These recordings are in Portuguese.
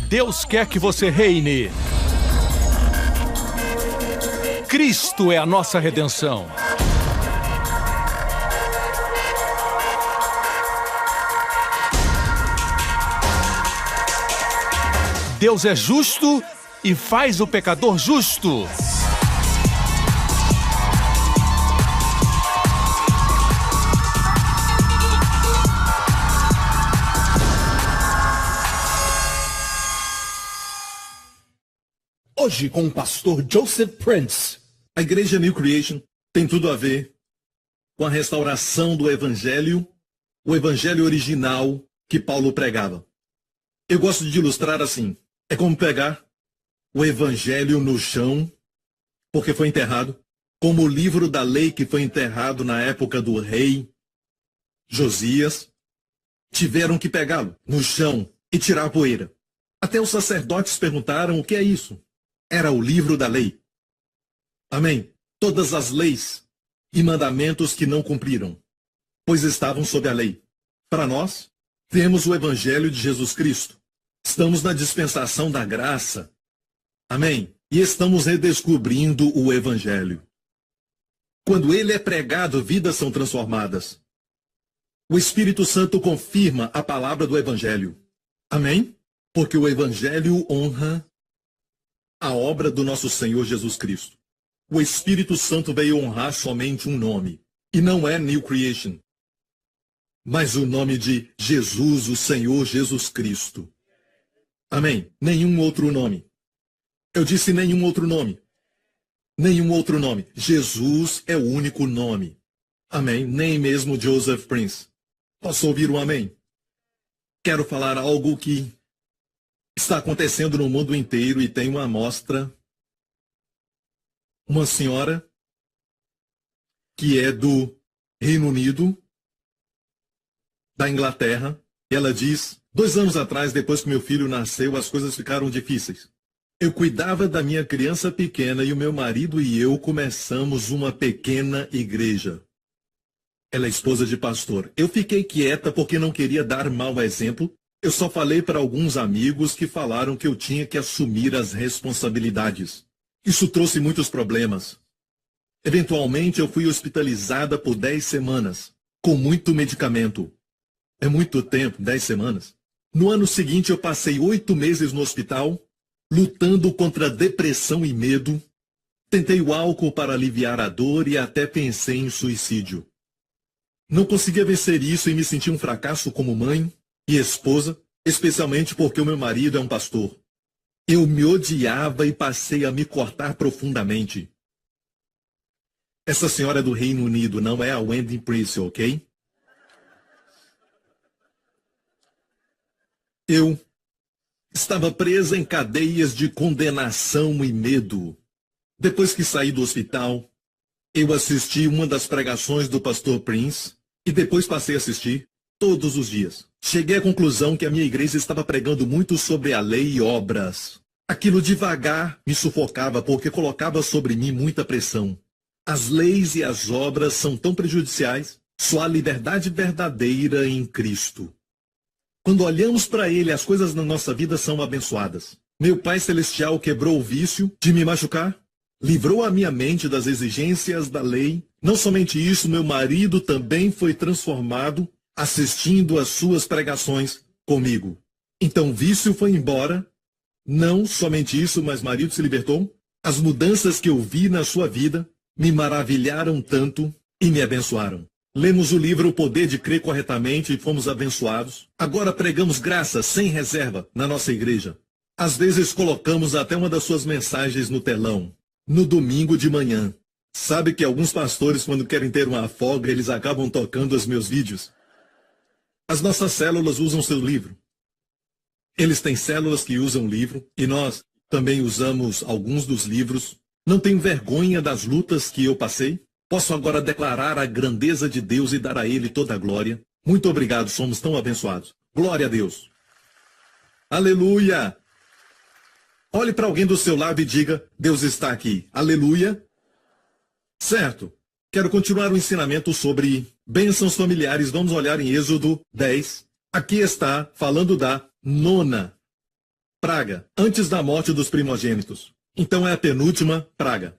Deus quer que você reine. Cristo é a nossa redenção. Deus é justo e faz o pecador justo. Hoje, com o pastor Joseph Prince. A igreja New Creation tem tudo a ver com a restauração do evangelho, o evangelho original que Paulo pregava. Eu gosto de ilustrar assim. É como pegar o evangelho no chão, porque foi enterrado, como o livro da lei que foi enterrado na época do rei Josias. Tiveram que pegá-lo no chão e tirar a poeira. Até os sacerdotes perguntaram o que é isso. Era o livro da lei. Amém. Todas as leis e mandamentos que não cumpriram, pois estavam sob a lei. Para nós, temos o evangelho de Jesus Cristo. Estamos na dispensação da graça. Amém. E estamos redescobrindo o evangelho. Quando ele é pregado, vidas são transformadas. O Espírito Santo confirma a palavra do evangelho. Amém? Porque o evangelho honra a obra do nosso Senhor Jesus Cristo. O Espírito Santo veio honrar somente um nome, e não é New Creation, mas o nome de Jesus, o Senhor Jesus Cristo. Amém? Nenhum outro nome. Eu disse nenhum outro nome. Nenhum outro nome. Jesus é o único nome. Amém? Nem mesmo Joseph Prince. Posso ouvir um amém? Quero falar algo que está acontecendo no mundo inteiro e tem uma amostra. Uma senhora que é do Reino Unido, da Inglaterra, e ela diz, 2 anos atrás, depois que meu filho nasceu, as coisas ficaram difíceis. Eu cuidava da minha criança pequena e o meu marido e eu começamos uma pequena igreja. Ela é esposa de pastor. Eu fiquei quieta porque não queria dar mau exemplo. Eu só falei para alguns amigos que falaram que eu tinha que assumir as responsabilidades. Isso trouxe muitos problemas. Eventualmente, eu fui hospitalizada por 10 semanas, com muito medicamento. É muito tempo, 10 semanas. No ano seguinte, eu passei 8 meses no hospital, lutando contra depressão e medo. Tentei o álcool para aliviar a dor e até pensei em suicídio. Não conseguia vencer isso e me senti um fracasso como mãe e esposa, especialmente porque o meu marido é um pastor. Eu me odiava e passei a me cortar profundamente. Essa senhora é do Reino Unido, não é a Wendy Prince, ok? Eu estava presa em cadeias de condenação e medo. Depois que saí do hospital, eu assisti uma das pregações do pastor Prince e depois passei a assistir todos os dias. Cheguei à conclusão que a minha igreja estava pregando muito sobre a lei e obras. Aquilo devagar me sufocava porque colocava sobre mim muita pressão. As leis e as obras são tão prejudiciais. Só a liberdade verdadeira em Cristo. Quando olhamos para Ele, as coisas na nossa vida são abençoadas. Meu Pai Celestial quebrou o vício de me machucar, livrou a minha mente das exigências da lei. Não somente isso, meu marido também foi transformado assistindo às suas pregações comigo. Então o vício foi embora. Não somente isso, mas marido se libertou. As mudanças que eu vi na sua vida me maravilharam tanto e me abençoaram. Lemos o livro O Poder de Crer Corretamente e fomos abençoados. Agora pregamos graça sem reserva na nossa igreja. Às vezes colocamos até uma das suas mensagens no telão, no domingo de manhã. Sabe que alguns pastores, quando querem ter uma folga, eles acabam tocando os meus vídeos. As nossas células usam seu livro. Eles têm células que usam o livro e nós também usamos alguns dos livros. Não tenho vergonha das lutas que eu passei. Posso agora declarar a grandeza de Deus e dar a Ele toda a glória. Muito obrigado, somos tão abençoados. Glória a Deus. Aleluia. Olhe para alguém do seu lado e diga, Deus está aqui. Aleluia. Certo. Quero continuar o ensinamento sobre bênçãos familiares. Vamos olhar em Êxodo 10. Aqui está falando da 9ª praga antes da morte dos primogênitos. Então é a penúltima praga.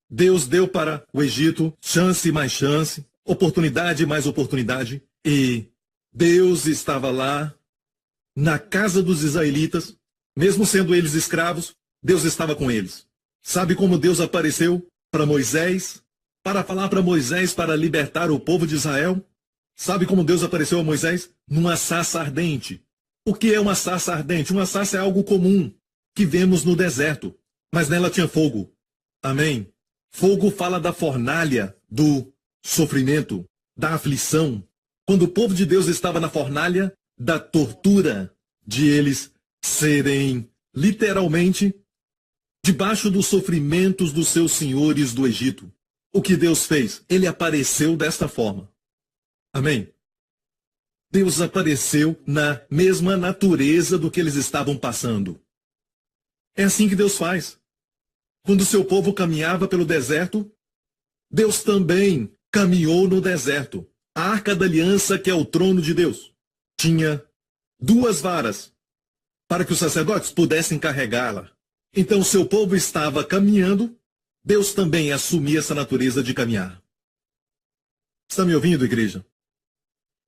Deus deu para o Egito chance mais chance, oportunidade mais oportunidade, e Deus estava lá na casa dos israelitas, mesmo sendo eles escravos, Deus estava com eles. Sabe como Deus apareceu para Moisés, para falar para Moisés para libertar o povo de Israel? Sabe como Deus apareceu a Moisés? Numa sarça ardente. O que é uma sarça ardente? Uma sarça é algo comum que vemos no deserto, mas nela tinha fogo. Amém? Fogo fala da fornalha, do sofrimento, da aflição. Quando o povo de Deus estava na fornalha da tortura, de eles serem, literalmente, debaixo dos sofrimentos dos seus senhores do Egito. O que Deus fez? Ele apareceu desta forma. Amém? Deus apareceu na mesma natureza do que eles estavam passando. É assim que Deus faz. Quando o seu povo caminhava pelo deserto, Deus também caminhou no deserto. A Arca da Aliança, que é o trono de Deus, tinha 2 varas para que os sacerdotes pudessem carregá-la. Então o seu povo estava caminhando, Deus também assumia essa natureza de caminhar. Está me ouvindo, igreja?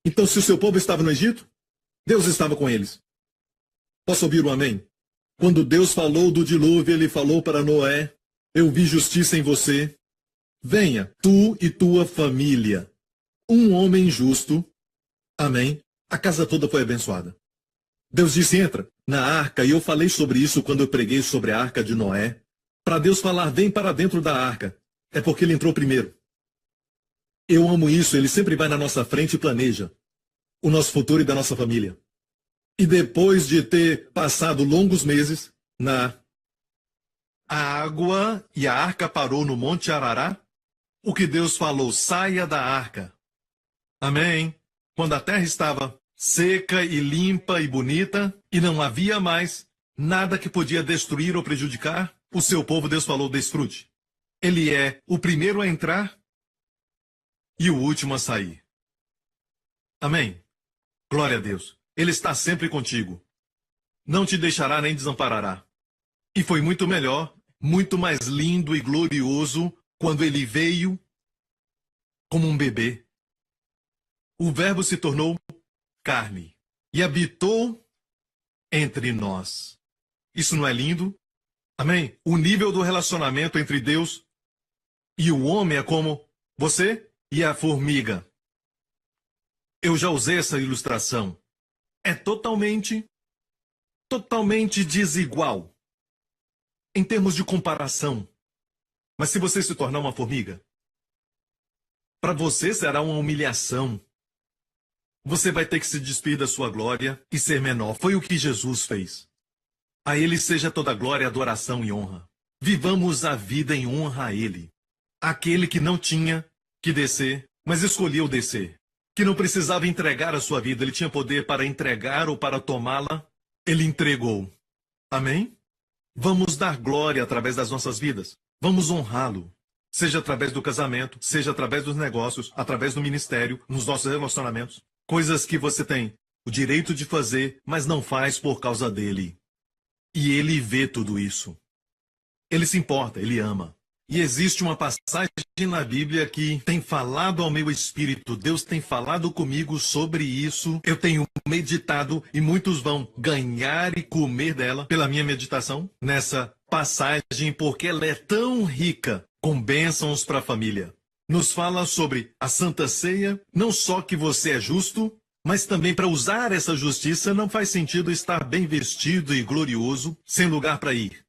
Então, se o seu povo estava no Egito, Deus estava com eles. Posso ouvir um amém? Quando Deus falou do dilúvio, ele falou para Noé: eu vi justiça em você. Venha, tu e tua família. Um homem justo. Amém. A casa toda foi abençoada. Deus disse: entra na arca, e eu falei sobre isso quando eu preguei sobre a arca de Noé. Para Deus falar: vem para dentro da arca, é porque ele entrou primeiro. Eu amo isso, ele sempre vai na nossa frente e planeja o nosso futuro e da nossa família. E depois de ter passado longos meses na água e a arca parou no Monte Arará, o que Deus falou: saia da arca. Amém? Quando a terra estava seca e limpa e bonita, e não havia mais nada que podia destruir ou prejudicar, o seu povo, Deus falou: desfrute. Ele é o primeiro a entrar e o último a sair. Amém? Glória a Deus. Ele está sempre contigo. Não te deixará nem desamparará. E foi muito melhor, muito mais lindo e glorioso quando ele veio como um bebê. O Verbo se tornou carne e habitou entre nós. Isso não é lindo? Amém? O nível do relacionamento entre Deus e o homem é como você e a formiga. Eu já usei essa ilustração. É totalmente desigual em termos de comparação. Mas se você se tornar uma formiga, para você será uma humilhação. Você vai ter que se despir da sua glória e ser menor. Foi o que Jesus fez. A ele seja toda glória, adoração e honra. Vivamos a vida em honra a ele. Aquele que não tinha que descer, mas escolheu descer. Que não precisava entregar a sua vida, ele tinha poder para entregar ou para tomá-la, ele entregou. Amém? Vamos dar glória através das nossas vidas. Vamos honrá-lo. Seja através do casamento, seja através dos negócios, através do ministério, nos nossos relacionamentos. Coisas que você tem o direito de fazer, mas não faz por causa dele. E ele vê tudo isso. Ele se importa, ele ama. E existe uma passagem na Bíblia que tem falado ao meu espírito. Deus tem falado comigo sobre isso. Eu tenho meditado e muitos vão ganhar e comer dela pela minha meditação nessa passagem, porque ela é tão rica com bênçãos para a família. Nos fala sobre a Santa Ceia, não só que você é justo, mas também para usar essa justiça não faz sentido estar bem vestido e glorioso, sem lugar para ir.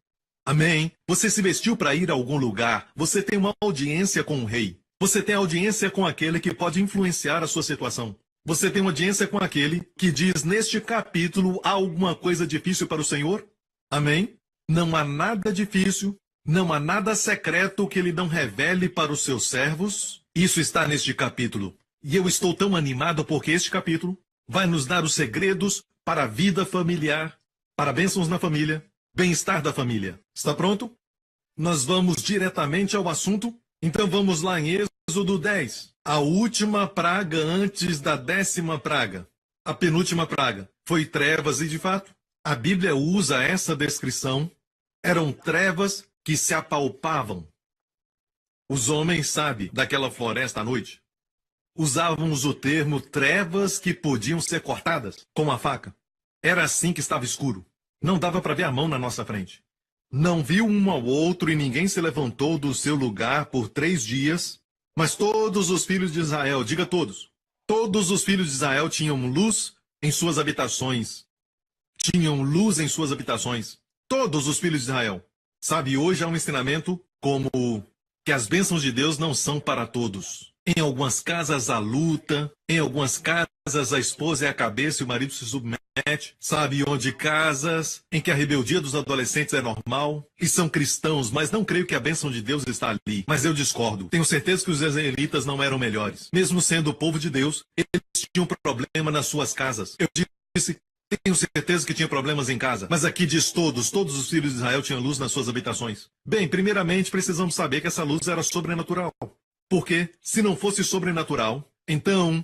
Amém? Você se vestiu para ir a algum lugar, você tem uma audiência com o rei, você tem audiência com aquele que pode influenciar a sua situação. Você tem uma audiência com aquele que diz neste capítulo: há alguma coisa difícil para o Senhor? Amém? Não há nada difícil. Não há nada secreto que ele não revele para os seus servos. Isso está neste capítulo. E eu estou tão animado porque este capítulo vai nos dar os segredos para a vida familiar, para bênçãos na família, bem-estar da família. Está pronto? Nós vamos diretamente ao assunto. Então vamos lá em Êxodo 10. A última praga antes da 10ª praga. A penúltima praga foi trevas e, de fato, A Bíblia usa essa descrição. Eram trevas que se apalpavam. Os homens, sabe, daquela floresta à noite, usávamos o termo trevas que podiam ser cortadas com a faca. Era assim que estava escuro. Não dava para ver a mão na nossa frente. Não viu um ao outro e ninguém se levantou do seu lugar por 3 dias. Mas todos os filhos de Israel, diga todos, todos os filhos de Israel tinham luz em suas habitações. Tinham luz em suas habitações. Todos os filhos de Israel. Sabe, hoje há um ensinamento como que as bênçãos de Deus não são para todos. Em algumas casas há luta, em algumas casas a esposa é a cabeça e o marido se submete. Sabe, onde casas em que a rebeldia dos adolescentes é normal e são cristãos, mas não creio que a bênção de Deus está ali. Mas eu discordo. Tenho certeza que os israelitas não eram melhores. Mesmo sendo o povo de Deus, eles tinham problema nas suas casas. Eu disse, tenho certeza que tinha problemas em casa. Mas aqui diz todos os filhos de Israel tinham luz nas suas habitações. Bem, primeiramente precisamos saber que essa luz era sobrenatural. Porque, se não fosse sobrenatural, então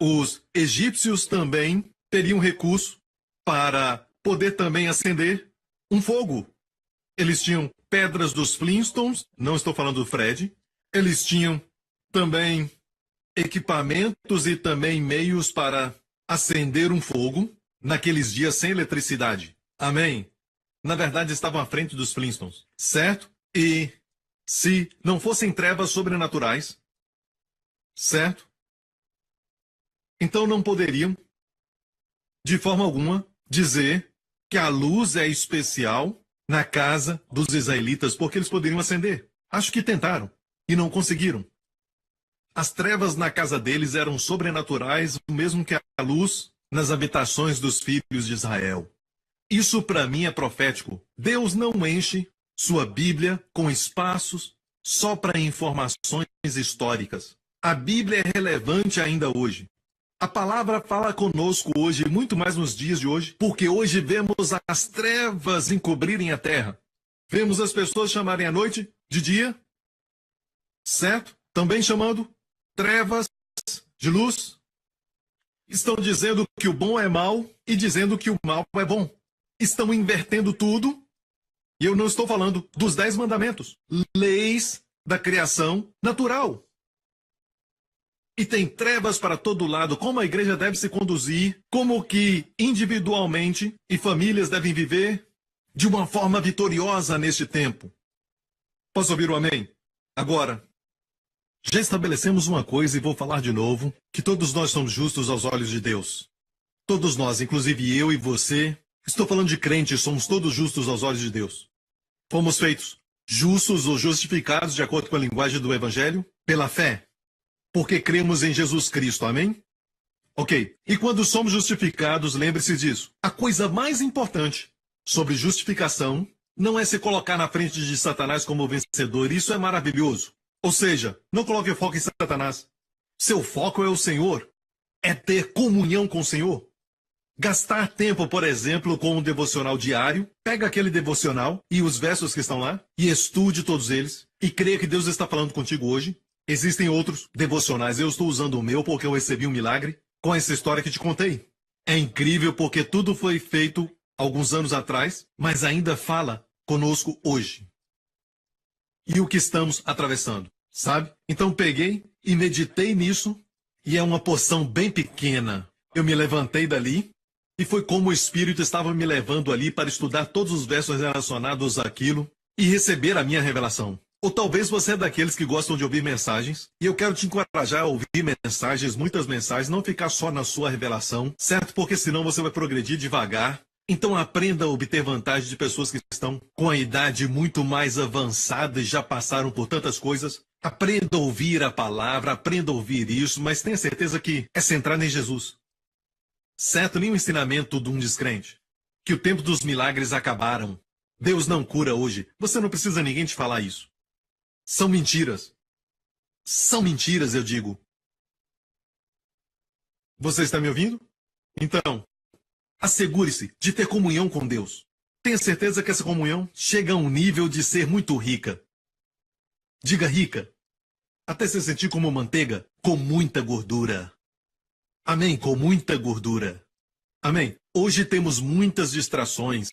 os egípcios também teriam recurso para poder também acender um fogo. Eles tinham pedras dos Flintstones, não estou falando do Fred. Eles tinham também equipamentos e também meios para acender um fogo naqueles dias sem eletricidade. Amém? Na verdade, estavam à frente dos Flintstones, certo? E se não fossem trevas sobrenaturais, certo? Então não poderiam, de forma alguma, dizer que a luz é especial na casa dos israelitas, porque eles poderiam acender. Acho que tentaram e não conseguiram. As trevas na casa deles eram sobrenaturais, o mesmo que a luz nas habitações dos filhos de Israel. Isso para mim é profético. Deus não enche sua Bíblia com espaços só para informações históricas. A Bíblia é relevante ainda hoje. A palavra fala conosco hoje, muito mais nos dias de hoje, porque hoje vemos as trevas encobrirem a terra. Vemos as pessoas chamarem a noite de dia, certo? Também chamando trevas de luz. Estão dizendo que o bom é mal e dizendo que o mal é bom. Estão invertendo tudo. E eu não estou falando dos 10 mandamentos, leis da criação natural. E tem trevas para todo lado, como a igreja deve se conduzir, como que individualmente e famílias devem viver de uma forma vitoriosa neste tempo. Posso ouvir o amém? Agora, já estabelecemos uma coisa e vou falar de novo, que todos nós somos justos aos olhos de Deus. Todos nós, inclusive eu e você, estou falando de crentes, somos todos justos aos olhos de Deus. Fomos feitos justos ou justificados, de acordo com a linguagem do Evangelho, pela fé. Porque cremos em Jesus Cristo, amém? Ok, e quando somos justificados, lembre-se disso. A coisa mais importante sobre justificação não é se colocar na frente de Satanás como vencedor, isso é maravilhoso. Ou seja, não coloque o foco em Satanás. Seu foco é o Senhor, é ter comunhão com o Senhor. Gastar tempo, por exemplo, com um devocional diário, pega aquele devocional e os versos que estão lá e estude todos eles e creia que Deus está falando contigo hoje. Existem outros devocionais, eu estou usando o meu porque eu recebi um milagre com essa história que te contei. É incrível porque tudo foi feito alguns anos atrás, mas ainda fala conosco hoje. E o que estamos atravessando, sabe? Então peguei e meditei nisso e é uma porção bem pequena. Eu me levantei dali e foi como o Espírito estava me levando ali para estudar todos os versos relacionados àquilo e receber a minha revelação. Ou talvez você é daqueles que gostam de ouvir mensagens, e eu quero te encorajar a ouvir mensagens, muitas mensagens, não ficar só na sua revelação, certo? Porque senão você vai progredir devagar. Então aprenda a obter vantagem de pessoas que estão com a idade muito mais avançada e já passaram por tantas coisas. Aprenda a ouvir a palavra, aprenda a ouvir isso, mas tenha certeza que é centrado em Jesus. Certo? Nenhum ensinamento de um descrente. Que o tempo dos milagres acabaram. Deus não cura hoje. Você não precisa ninguém te falar isso. São mentiras. São mentiras, eu digo. Você está me ouvindo? Então, assegure-se de ter comunhão com Deus. Tenha certeza que essa comunhão chega a um nível de ser muito rica. Diga rica. Até se sentir como manteiga, com muita gordura. Amém, com muita gordura. Amém? Hoje temos muitas distrações.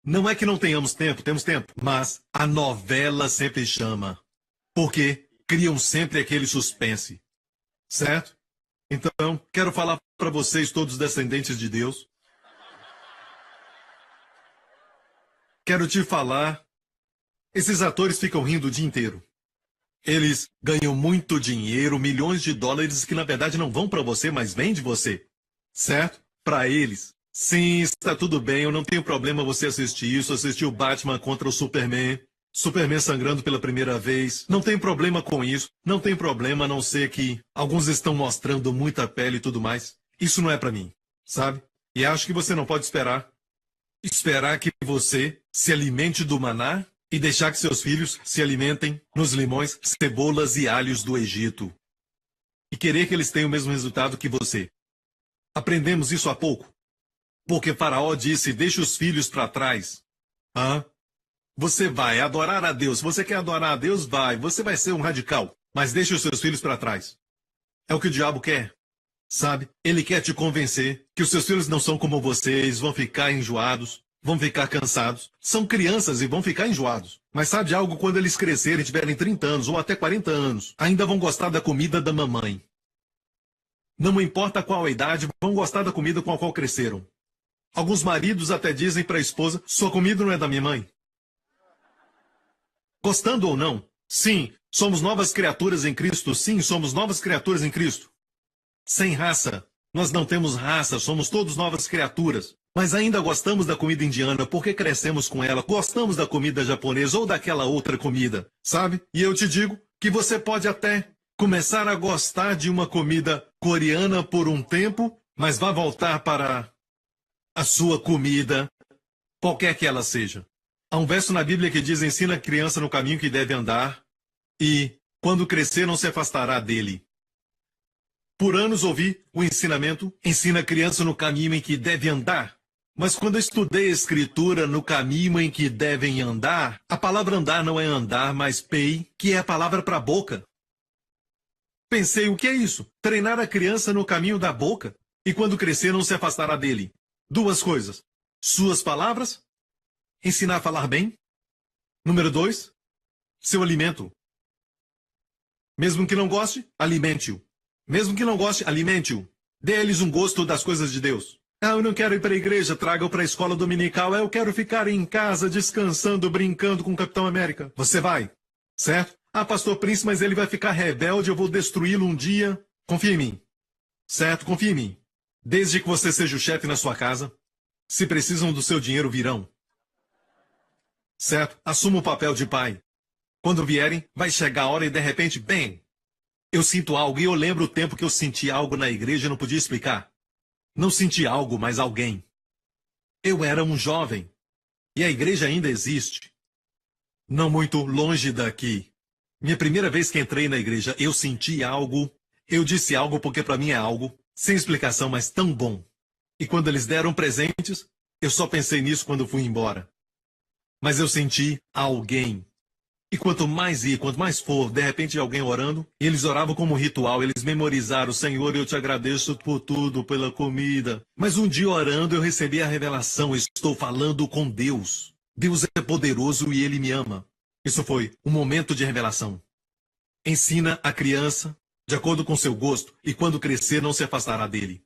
Não é que não tenhamos tempo, temos tempo. Mas a novela sempre chama. Porque criam sempre aquele suspense. Certo? Então, quero falar para vocês, todos descendentes de Deus. Quero te falar. Esses atores ficam rindo o dia inteiro. Eles ganham muito dinheiro, milhões de dólares que na verdade não vão para você, mas vêm de você. Certo? Para eles. Sim, está tudo bem, eu não tenho problema você assistir isso, assistir o Batman contra o Superman, Superman sangrando pela primeira vez. Não tem problema com isso, não tem problema a não ser que alguns estão mostrando muita pele e tudo mais. Isso não é para mim, sabe? E acho que você não pode esperar que você se alimente do maná e deixar que seus filhos se alimentem nos limões, cebolas e alhos do Egito. E querer que eles tenham o mesmo resultado que você. Aprendemos isso há pouco. Porque Faraó disse, deixe os filhos para trás. Você vai adorar a Deus. Se você quer adorar a Deus, vai. Você vai ser um radical. Mas deixe os seus filhos para trás. É o que o diabo quer. Sabe? Ele quer te convencer que os seus filhos não são como vocês, vão ficar enjoados, vão ficar cansados. São crianças e vão ficar enjoados. Mas sabe algo? Quando eles crescerem, tiverem 30 anos ou até 40 anos, ainda vão gostar da comida da mamãe. Não importa qual a idade, vão gostar da comida com a qual cresceram. Alguns maridos até dizem para a esposa, sua comida não é da minha mãe. Gostando ou não, sim, somos novas criaturas em Cristo, sim, somos novas criaturas em Cristo. Sem raça, nós não temos raça, somos todos novas criaturas. Mas ainda gostamos da comida indiana porque crescemos com ela, gostamos da comida japonesa ou daquela outra comida, sabe? E eu te digo que você pode até começar a gostar de uma comida coreana por um tempo, mas vai voltar para a sua comida, qualquer que ela seja. Há um verso na Bíblia que diz, ensina a criança no caminho que deve andar, e quando crescer não se afastará dele. Por anos ouvi o ensinamento, ensina a criança no caminho em que deve andar. Mas quando eu estudei a escritura no caminho em que devem andar, a palavra andar não é andar, mas pei, que é a palavra para a boca. Pensei, o que é isso? Treinar a criança no caminho da boca, e quando crescer não se afastará dele. Duas coisas. Suas palavras, ensinar a falar bem. Número 2, seu alimento. Mesmo que não goste, alimente-o. Mesmo que não goste, alimente-o. Dê-lhes um gosto das coisas de Deus. Eu não quero ir para a igreja, traga-o para a escola dominical. Eu quero ficar em casa, descansando, brincando com o Capitão América. Você vai, certo? Pastor Prince, mas ele vai ficar rebelde, eu vou destruí-lo um dia. Confia em mim. Certo? Confia em mim. Desde que você seja o chefe na sua casa, se precisam do seu dinheiro, virão. Certo? Assuma o papel de pai. Quando vierem, vai chegar a hora e de repente, bem, eu sinto algo e eu lembro o tempo que eu senti algo na igreja e não podia explicar. Não senti algo, mas alguém. Eu era um jovem. E a igreja ainda existe. Não muito longe daqui. Minha primeira vez que entrei na igreja, eu senti algo. Eu disse algo porque para mim é algo. Sem explicação, mas tão bom. E quando eles deram presentes, eu só pensei nisso quando fui embora. Mas eu senti alguém. E quanto mais ir, quanto mais for, de repente alguém orando, e eles oravam como ritual, eles memorizaram, Senhor, eu te agradeço por tudo, pela comida. Mas um dia orando eu recebi a revelação, estou falando com Deus. Deus é poderoso e Ele me ama. Isso foi um momento de revelação. Ensina a criança de acordo com seu gosto, e quando crescer não se afastará dele.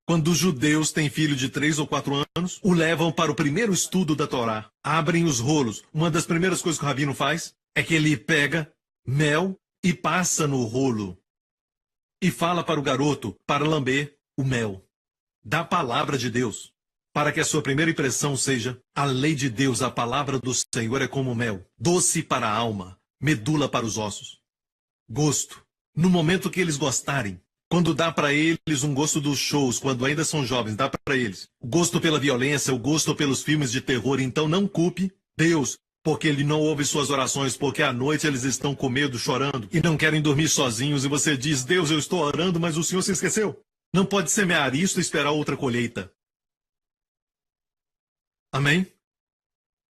Quando os judeus têm filho de 3 ou 4 anos, o levam para o primeiro estudo da Torá. Abrem os rolos. Uma das primeiras coisas que o rabino faz é que ele pega mel e passa no rolo. E fala para o garoto para lamber o mel da palavra de Deus. Para que a sua primeira impressão seja, a lei de Deus, a palavra do Senhor é como mel. Doce para a alma, medula para os ossos. Gosto. No momento que eles gostarem. Quando dá para eles um gosto dos shows, quando ainda são jovens, dá para eles. O gosto pela violência, o gosto pelos filmes de terror. Então não culpe Deus, porque Ele não ouve suas orações, porque à noite eles estão com medo, chorando, e não querem dormir sozinhos, e você diz, Deus, eu estou orando, mas o Senhor se esqueceu. Não pode semear isto e esperar outra colheita. Amém?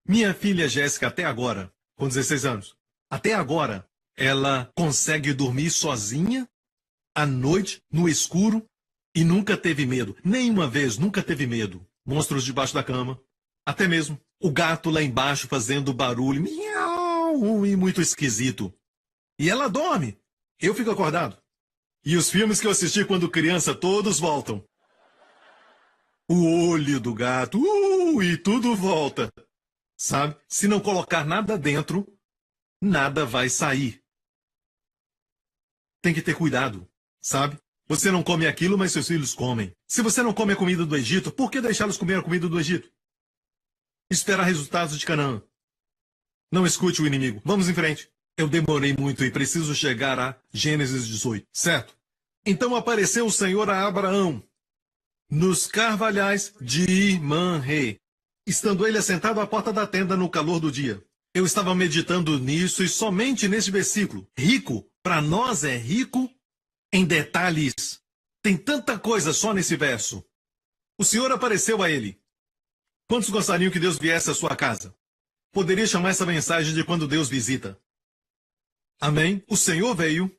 Minha filha Jéssica, até agora, com 16 anos, até agora, ela consegue dormir sozinha, à noite, no escuro, E nunca teve medo. Nenhuma vez, nunca teve medo. Monstros debaixo da cama. Até mesmo o gato lá embaixo fazendo barulho. Miau, e muito esquisito. E ela dorme. Eu fico acordado. E os filmes que eu assisti quando criança, todos voltam. O olho do gato, e tudo volta. Sabe? Se não colocar nada dentro, nada vai sair. Tem que ter cuidado, sabe? Você não come aquilo, mas seus filhos comem. Se você não come a comida do Egito, por que deixá-los comer a comida do Egito? Esperar resultados de Canaã. Não escute o inimigo. Vamos em frente. Eu demorei muito e preciso chegar a Gênesis 18, certo? Então apareceu o Senhor a Abraão nos carvalhais de Manré, estando ele assentado à porta da tenda no calor do dia. Eu estava meditando nisso e somente nesse versículo. Rico, para nós é rico em detalhes. Tem tanta coisa só nesse verso. O Senhor apareceu a ele. Quantos gostariam que Deus viesse à sua casa? Poderia chamar essa mensagem de quando Deus visita. Amém? O Senhor veio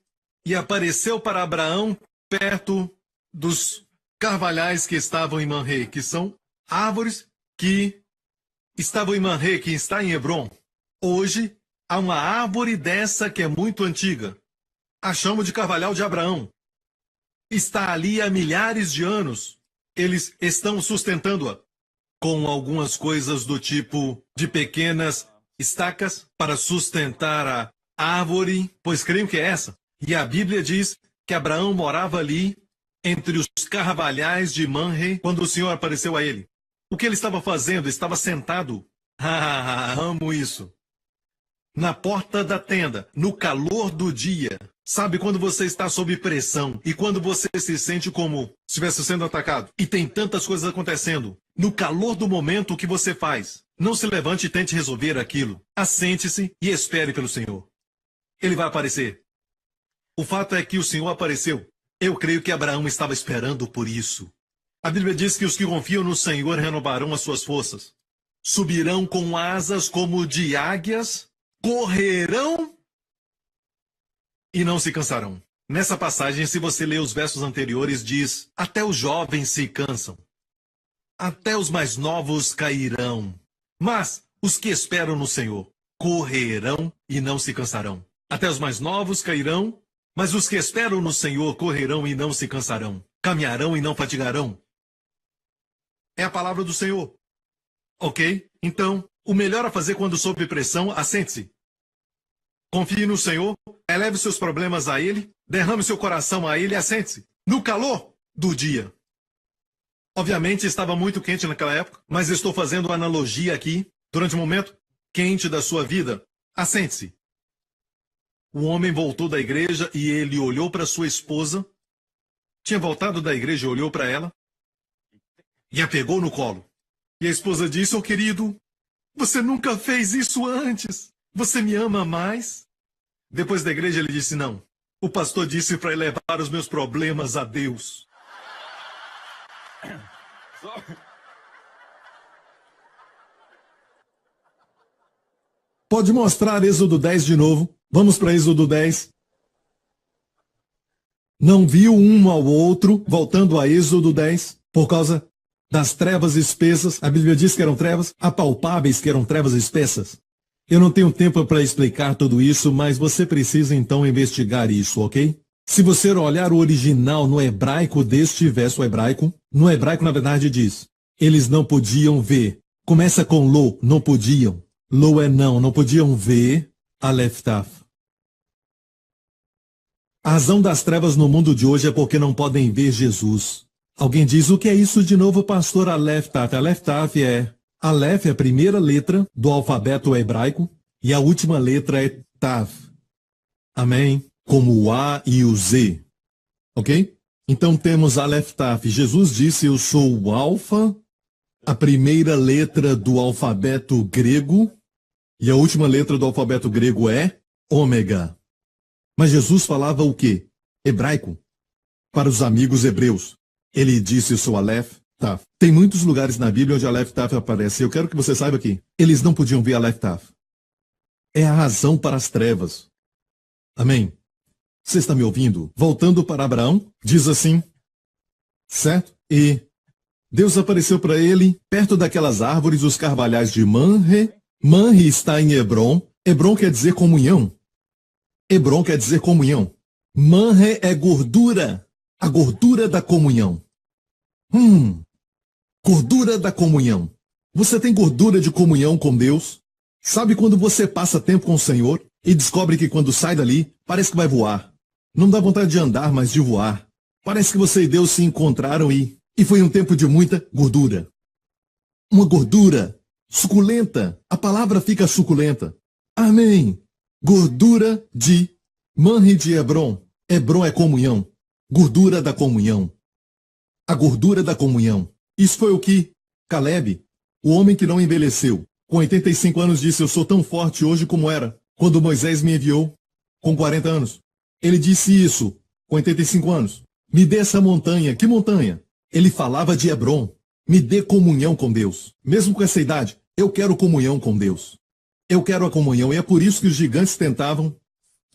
e apareceu para Abraão perto dos carvalhais que estavam em Manré, que são árvores que estavam em Manré, que está em Hebrom. Hoje, há uma árvore dessa que é muito antiga. A chamam de carvalhal de Abraão. Está ali há milhares de anos. Eles estão sustentando-a com algumas coisas do tipo de pequenas estacas para sustentar a árvore, pois creio que é essa. E a Bíblia diz que Abraão morava ali entre os carvalhais de Manré quando o Senhor apareceu a ele. O que ele estava fazendo? Estava sentado. Amo isso. Na porta da tenda, no calor do dia. Sabe quando você está sob pressão e quando você se sente como se estivesse sendo atacado e tem tantas coisas acontecendo? No calor do momento, o que você faz? Não se levante e tente resolver aquilo. Assente-se e espere pelo Senhor. Ele vai aparecer. O fato é que o Senhor apareceu. Eu creio que Abraão estava esperando por isso. A Bíblia diz que os que confiam no Senhor renovarão as suas forças. Subirão com asas como de águias, correrão e não se cansarão. Nessa passagem, se você ler os versos anteriores, diz: até os jovens se cansam, até os mais novos cairão. Mas os que esperam no Senhor correrão e não se cansarão. Até os mais novos cairão, mas os que esperam no Senhor correrão e não se cansarão. Caminharão e não fatigarão. É a palavra do Senhor. Ok? Então, o melhor a fazer quando sob pressão, assente-se. Confie no Senhor, eleve seus problemas a Ele, derrame seu coração a Ele e assente-se. No calor do dia. Obviamente estava muito quente naquela época, mas estou fazendo uma analogia aqui, durante o momento quente da sua vida. Assente-se. O homem voltou da igreja e ele olhou para sua esposa. Tinha voltado da igreja e olhou para ela e a pegou no colo. E a esposa disse: "Oh, querido, você nunca fez isso antes. Você me ama mais?" Depois da igreja ele disse: "Não. O pastor disse para levar os meus problemas a Deus." Pode mostrar Êxodo 10 de novo. Vamos para Êxodo 10. Não viu um ao outro, voltando a Êxodo 10, por causa das trevas espessas. A Bíblia diz que eram trevas apalpáveis, que eram trevas espessas. Eu não tenho tempo para explicar tudo isso, mas você precisa então investigar isso, ok? Se você olhar o original no hebraico deste verso hebraico, no hebraico na verdade diz: eles não podiam ver. Começa com lo, não podiam. Lo é não podiam ver Aleph Taf. A razão das trevas no mundo de hoje é porque não podem ver Jesus. Alguém diz: o que é isso de novo, pastor? Aleph Taf. Aleph Taf é... Aleph é a primeira letra do alfabeto hebraico e a última letra é Tav. Amém? Como o A e o Z. Ok? Então temos Aleph Taf. Jesus disse: eu sou o alfa, a primeira letra do alfabeto grego, e a última letra do alfabeto grego é ômega. Mas Jesus falava o quê? Hebraico. Para os amigos hebreus. Ele disse: eu sou Aleph Taf. Tem muitos lugares na Bíblia onde Aleph Taf aparece. Eu quero que você saiba que eles não podiam ver Aleph Taf. É a razão para as trevas. Amém? Você está me ouvindo? Voltando para Abraão, diz assim: certo? E Deus apareceu para ele perto daquelas árvores, os carvalhais de Manre. Manre está em Hebron. Hebron quer dizer comunhão. Hebron quer dizer comunhão. Manre é gordura. A gordura da comunhão. Gordura da comunhão. Você tem gordura de comunhão com Deus? Sabe quando você passa tempo com o Senhor e descobre que quando sai dali, parece que vai voar. Não dá vontade de andar, mas de voar. Parece que você e Deus se encontraram e foi um tempo de muita gordura. Uma gordura suculenta. A palavra fica suculenta. Amém. Gordura de Manre de Hebron. Hebron é comunhão. Gordura da comunhão. A gordura da comunhão. Isso foi o que Caleb, o homem que não envelheceu, com 85 anos disse: eu sou tão forte hoje como era quando Moisés me enviou com 40 anos. Ele disse isso com 85 anos. Me dê essa montanha. Que montanha? Ele falava de Hebron. Me dê comunhão com Deus. Mesmo com essa idade, eu quero comunhão com Deus. Eu quero a comunhão. E é por isso que os gigantes tentavam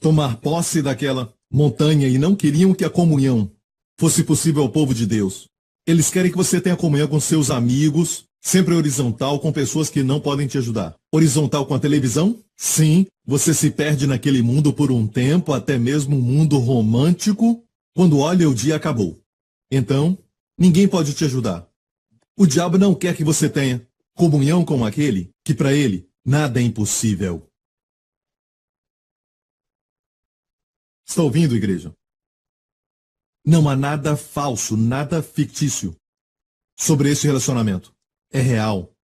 tomar posse daquela montanha e não queriam que a comunhão fosse possível ao povo de Deus. Eles querem que você tenha comunhão com seus amigos, sempre horizontal, com pessoas que não podem te ajudar. Horizontal com a televisão? Sim, você se perde naquele mundo por um tempo, até mesmo um mundo romântico. Quando olha, o dia acabou. Então, ninguém pode te ajudar. O diabo não quer que você tenha comunhão com aquele que para ele nada é impossível. Está ouvindo, igreja? Não há nada falso, nada fictício sobre esse relacionamento. É real.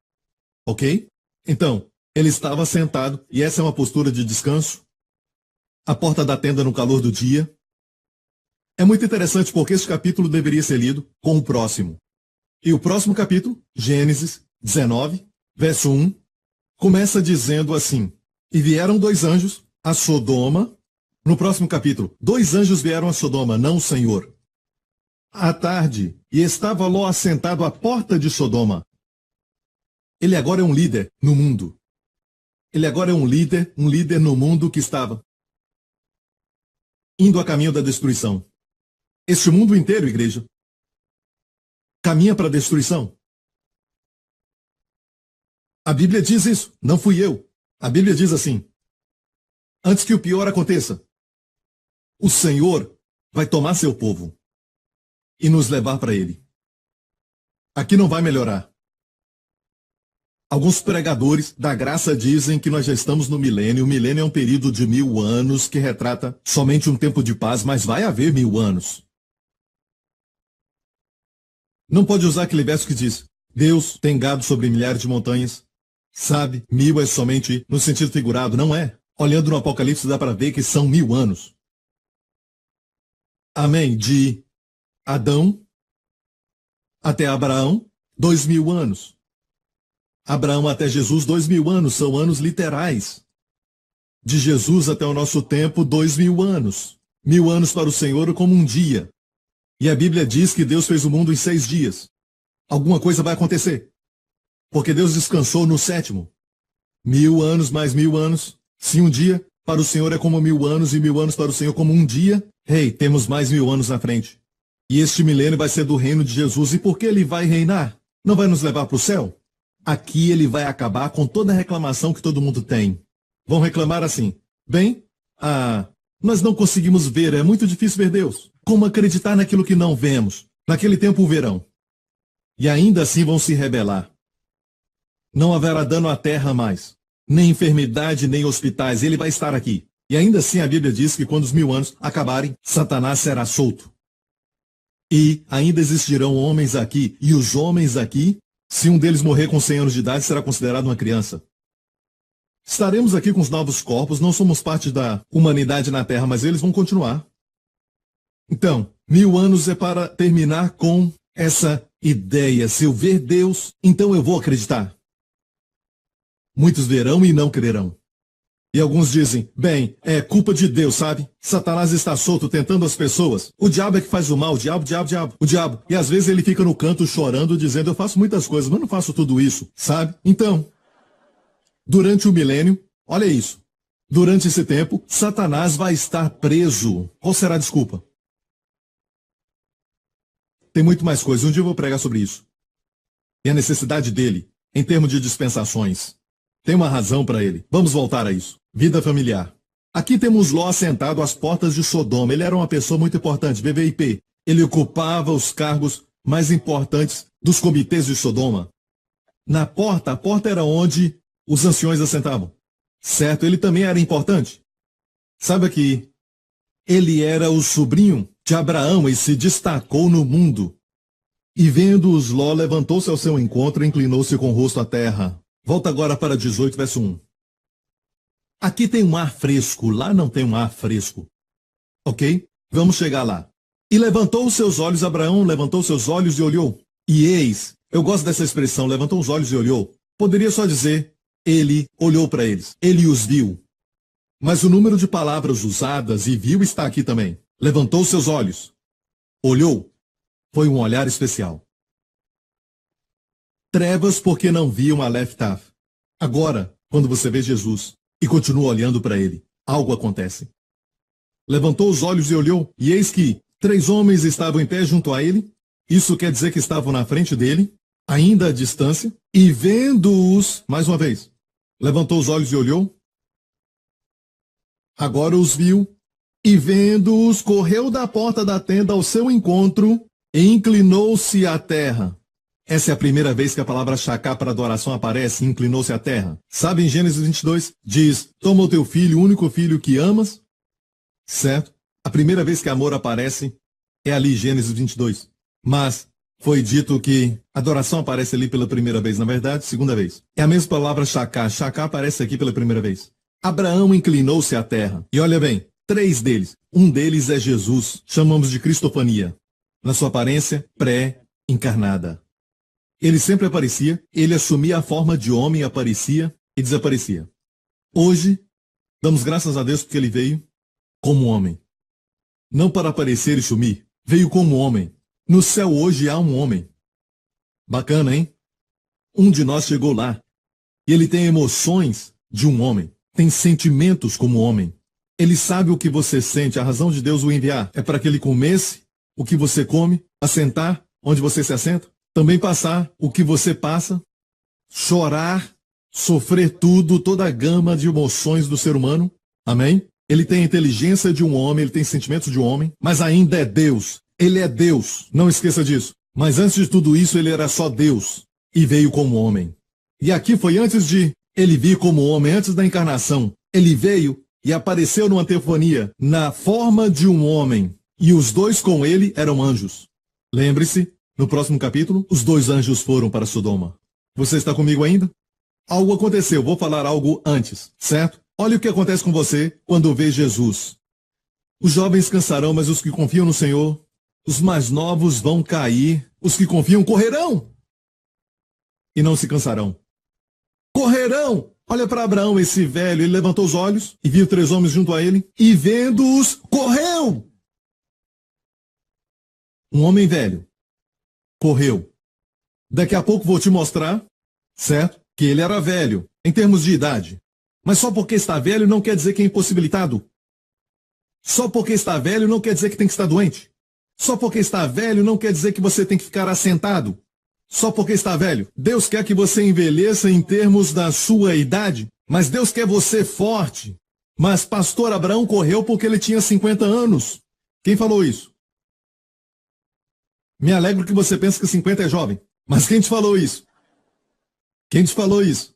Ok? Então, ele estava sentado, e essa é uma postura de descanso, à porta da tenda no calor do dia. É muito interessante porque esse capítulo deveria ser lido com o próximo. E o próximo capítulo, Gênesis 19, verso 1, começa dizendo assim: e vieram 2 anjos a Sodoma. No próximo capítulo, 2 anjos vieram a Sodoma, não o Senhor. À tarde, e estava Ló assentado à porta de Sodoma. Ele agora é um líder no mundo. Ele agora é um líder no mundo que estava indo a caminho da destruição. Este mundo inteiro, igreja, caminha para a destruição. A Bíblia diz isso, não fui eu. A Bíblia diz assim: antes que o pior aconteça, o Senhor vai tomar seu povo e nos levar para ele. Aqui não vai melhorar. Alguns pregadores da graça dizem que nós já estamos no milênio. O milênio é um período de 1000 anos que retrata somente um tempo de paz, mas vai haver 1000 anos. Não pode usar aquele verso que diz: Deus tem gado sobre milhares de montanhas. Sabe, 1000 é somente no sentido figurado, não é? Olhando no Apocalipse dá para ver que são 1000 anos. Amém. De Adão até Abraão, 2000 anos. Abraão até Jesus, 2000 anos, são anos literais. De Jesus até o nosso tempo, 2000 anos. 1000 anos para o Senhor como um dia. E a Bíblia diz que Deus fez o mundo em 6 dias. Alguma coisa vai acontecer. Porque Deus descansou no 7º. 1000 anos mais 1000 anos. Se um dia para o Senhor é como 1000 anos e 1000 anos para o Senhor como um dia, temos mais 1000 anos na frente. E este milênio vai ser do reino de Jesus. E por que ele vai reinar? Não vai nos levar para o céu? Aqui ele vai acabar com toda a reclamação que todo mundo tem. Vão reclamar assim: bem, nós não conseguimos ver, é muito difícil ver Deus. Como acreditar naquilo que não vemos? Naquele tempo o verão. E ainda assim vão se rebelar. Não haverá dano à terra mais, nem enfermidade, nem hospitais, ele vai estar aqui. E ainda assim a Bíblia diz que quando os 1000 anos acabarem, Satanás será solto. E ainda existirão homens aqui, e os homens aqui, se um deles morrer com 100 anos de idade, será considerado uma criança. Estaremos aqui com os novos corpos, não somos parte da humanidade na Terra, mas eles vão continuar. Então, 1000 anos é para terminar com essa ideia: se eu ver Deus, então eu vou acreditar. Muitos verão e não crerão. E alguns dizem: bem, é culpa de Deus, sabe? Satanás está solto tentando as pessoas. O diabo é que faz o mal, o diabo. O diabo. E às vezes ele fica no canto chorando, dizendo: eu faço muitas coisas, mas não faço tudo isso, sabe? Então, durante o milênio, olha isso. Durante esse tempo, Satanás vai estar preso. Qual será a desculpa? Tem muito mais coisa. Um dia eu vou pregar sobre isso. E a necessidade dele, em termos de dispensações. Tem uma razão para ele. Vamos voltar a isso. Vida familiar. Aqui temos Ló sentado às portas de Sodoma. Ele era uma pessoa muito importante, VVIP. Ele ocupava os cargos mais importantes dos comitês de Sodoma. Na porta, a porta era onde os anciões assentavam. Certo? Ele também era importante. Sabe que ele era o sobrinho de Abraão e se destacou no mundo. E vendo-os, Ló levantou-se ao seu encontro e inclinou-se com o rosto à terra. Volta agora para 18, verso 1. Aqui tem um ar fresco, lá não tem um ar fresco. Ok? Vamos chegar lá. E levantou os seus olhos, Abraão levantou seus olhos e olhou. E eis, eu gosto dessa expressão, levantou os olhos e olhou. Poderia só dizer, ele olhou para eles, ele os viu. Mas o número de palavras usadas e viu está aqui também. Levantou seus olhos, olhou, foi um olhar especial. Trevas porque não viam Aleph Taf. Agora, quando você vê Jesus e continua olhando para ele, algo acontece. Levantou os olhos e olhou, e eis que 3 homens estavam em pé junto a ele. Isso quer dizer que estavam na frente dele, ainda à distância, e vendo-os, mais uma vez, levantou os olhos e olhou. Agora os viu, e vendo-os, correu da porta da tenda ao seu encontro e inclinou-se à terra. Essa é a primeira vez que a palavra Shacá para adoração aparece, inclinou-se à terra. Sabe, em Gênesis 22, diz, toma o teu filho, o único filho que amas. Certo? A primeira vez que amor aparece é ali, Gênesis 22. Mas foi dito que adoração aparece ali pela primeira vez. Na verdade, segunda vez. É a mesma palavra Shacá. Shacá aparece aqui pela primeira vez. Abraão inclinou-se à terra. E olha bem, 3 deles. Um deles é Jesus. Chamamos de cristofania. Na sua aparência pré-encarnada. Ele sempre aparecia, ele assumia a forma de homem, aparecia e desaparecia. Hoje, damos graças a Deus porque ele veio como homem. Não para aparecer e sumir, veio como homem. No céu hoje há um homem. Bacana, hein? Um de nós chegou lá. E ele tem emoções de um homem. Tem sentimentos como homem. Ele sabe o que você sente. A razão de Deus o enviar é para que ele comesse o que você come, assentar onde você se assenta. Também passar o que você passa, chorar, sofrer tudo, toda a gama de emoções do ser humano. Amém? Ele tem a inteligência de um homem, ele tem sentimentos de um homem, mas ainda é Deus. Ele é Deus, não esqueça disso. Mas antes de tudo isso, ele era só Deus e veio como homem. E aqui foi antes de ele vir como homem, antes da encarnação. Ele veio e apareceu numa teofania, na forma de um homem. E os 2 com ele eram anjos. Lembre-se, no próximo capítulo, os 2 anjos foram para Sodoma. Você está comigo ainda? Algo aconteceu, vou falar algo antes, certo? Olha o que acontece com você quando vê Jesus. Os jovens cansarão, mas os que confiam no Senhor, os mais novos vão cair, os que confiam correrão e não se cansarão. Correrão! Olha para Abraão, esse velho, ele levantou os olhos e viu 3 homens junto a ele, e vendo-os, correu! Um homem velho correu. Daqui a pouco vou te mostrar, certo? Que ele era velho, em termos de idade. Mas só porque está velho não quer dizer que é impossibilitado. Só porque está velho não quer dizer que tem que estar doente. Só porque está velho não quer dizer que você tem que ficar assentado. Só porque está velho. Deus quer que você envelheça em termos da sua idade, mas Deus quer você forte. Mas pastor Abraão correu porque ele tinha 50 anos. Quem falou isso? Me alegro que você pensa que 50 é jovem. Mas quem te falou isso? Quem te falou isso?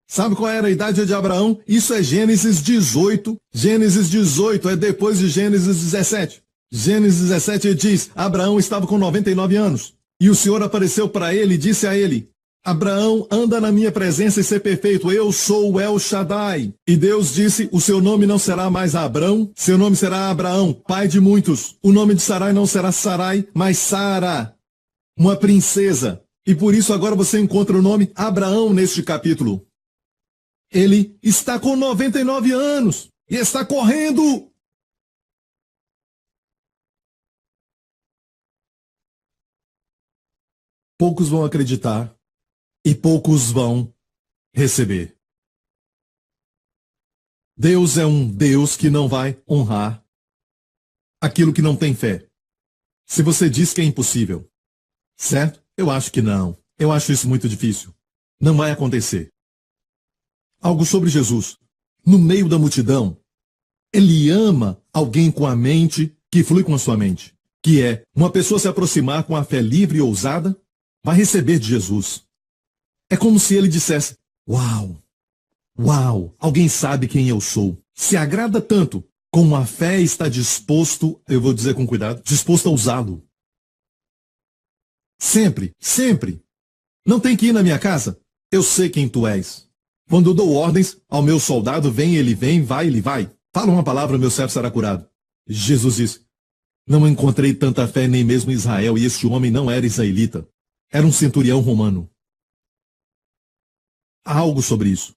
Sabe qual era a idade de Abraão? Isso é Gênesis 18. Gênesis 18 é depois de Gênesis 17. Gênesis 17 diz, Abraão estava com 99 anos. E o Senhor apareceu para ele e disse a ele, Abraão, anda na minha presença e ser perfeito, eu sou o El Shaddai. E Deus disse, o seu nome não será mais Abrão, seu nome será Abraão, pai de muitos. O nome de Sarai não será Sarai, mas Sara, uma princesa. E por isso agora você encontra o nome Abraão neste capítulo. Ele está com 99 anos e está correndo. Poucos vão acreditar e poucos vão receber. Deus é um Deus que não vai honrar aquilo que não tem fé. Se você diz que é impossível, Certo? Eu acho que não. Eu acho isso muito difícil. Não vai acontecer. Algo sobre Jesus. No meio da multidão, ele ama alguém com a mente que flui com a sua mente. Que é uma pessoa se aproximar com a fé livre e ousada, vai receber de Jesus. É como se ele dissesse: uau, uau, alguém sabe quem eu sou. Se agrada tanto, com a fé está disposto, eu vou dizer com cuidado, disposto a usá-lo. Sempre, sempre. Não tem que ir na minha casa? Eu sei quem tu és. Quando eu dou ordens ao meu soldado, vem, ele vem, vai, ele vai. Fala uma palavra, meu servo será curado. Jesus disse: não encontrei tanta fé nem mesmo em Israel, e este homem não era israelita. Era um centurião romano. Há algo sobre isso.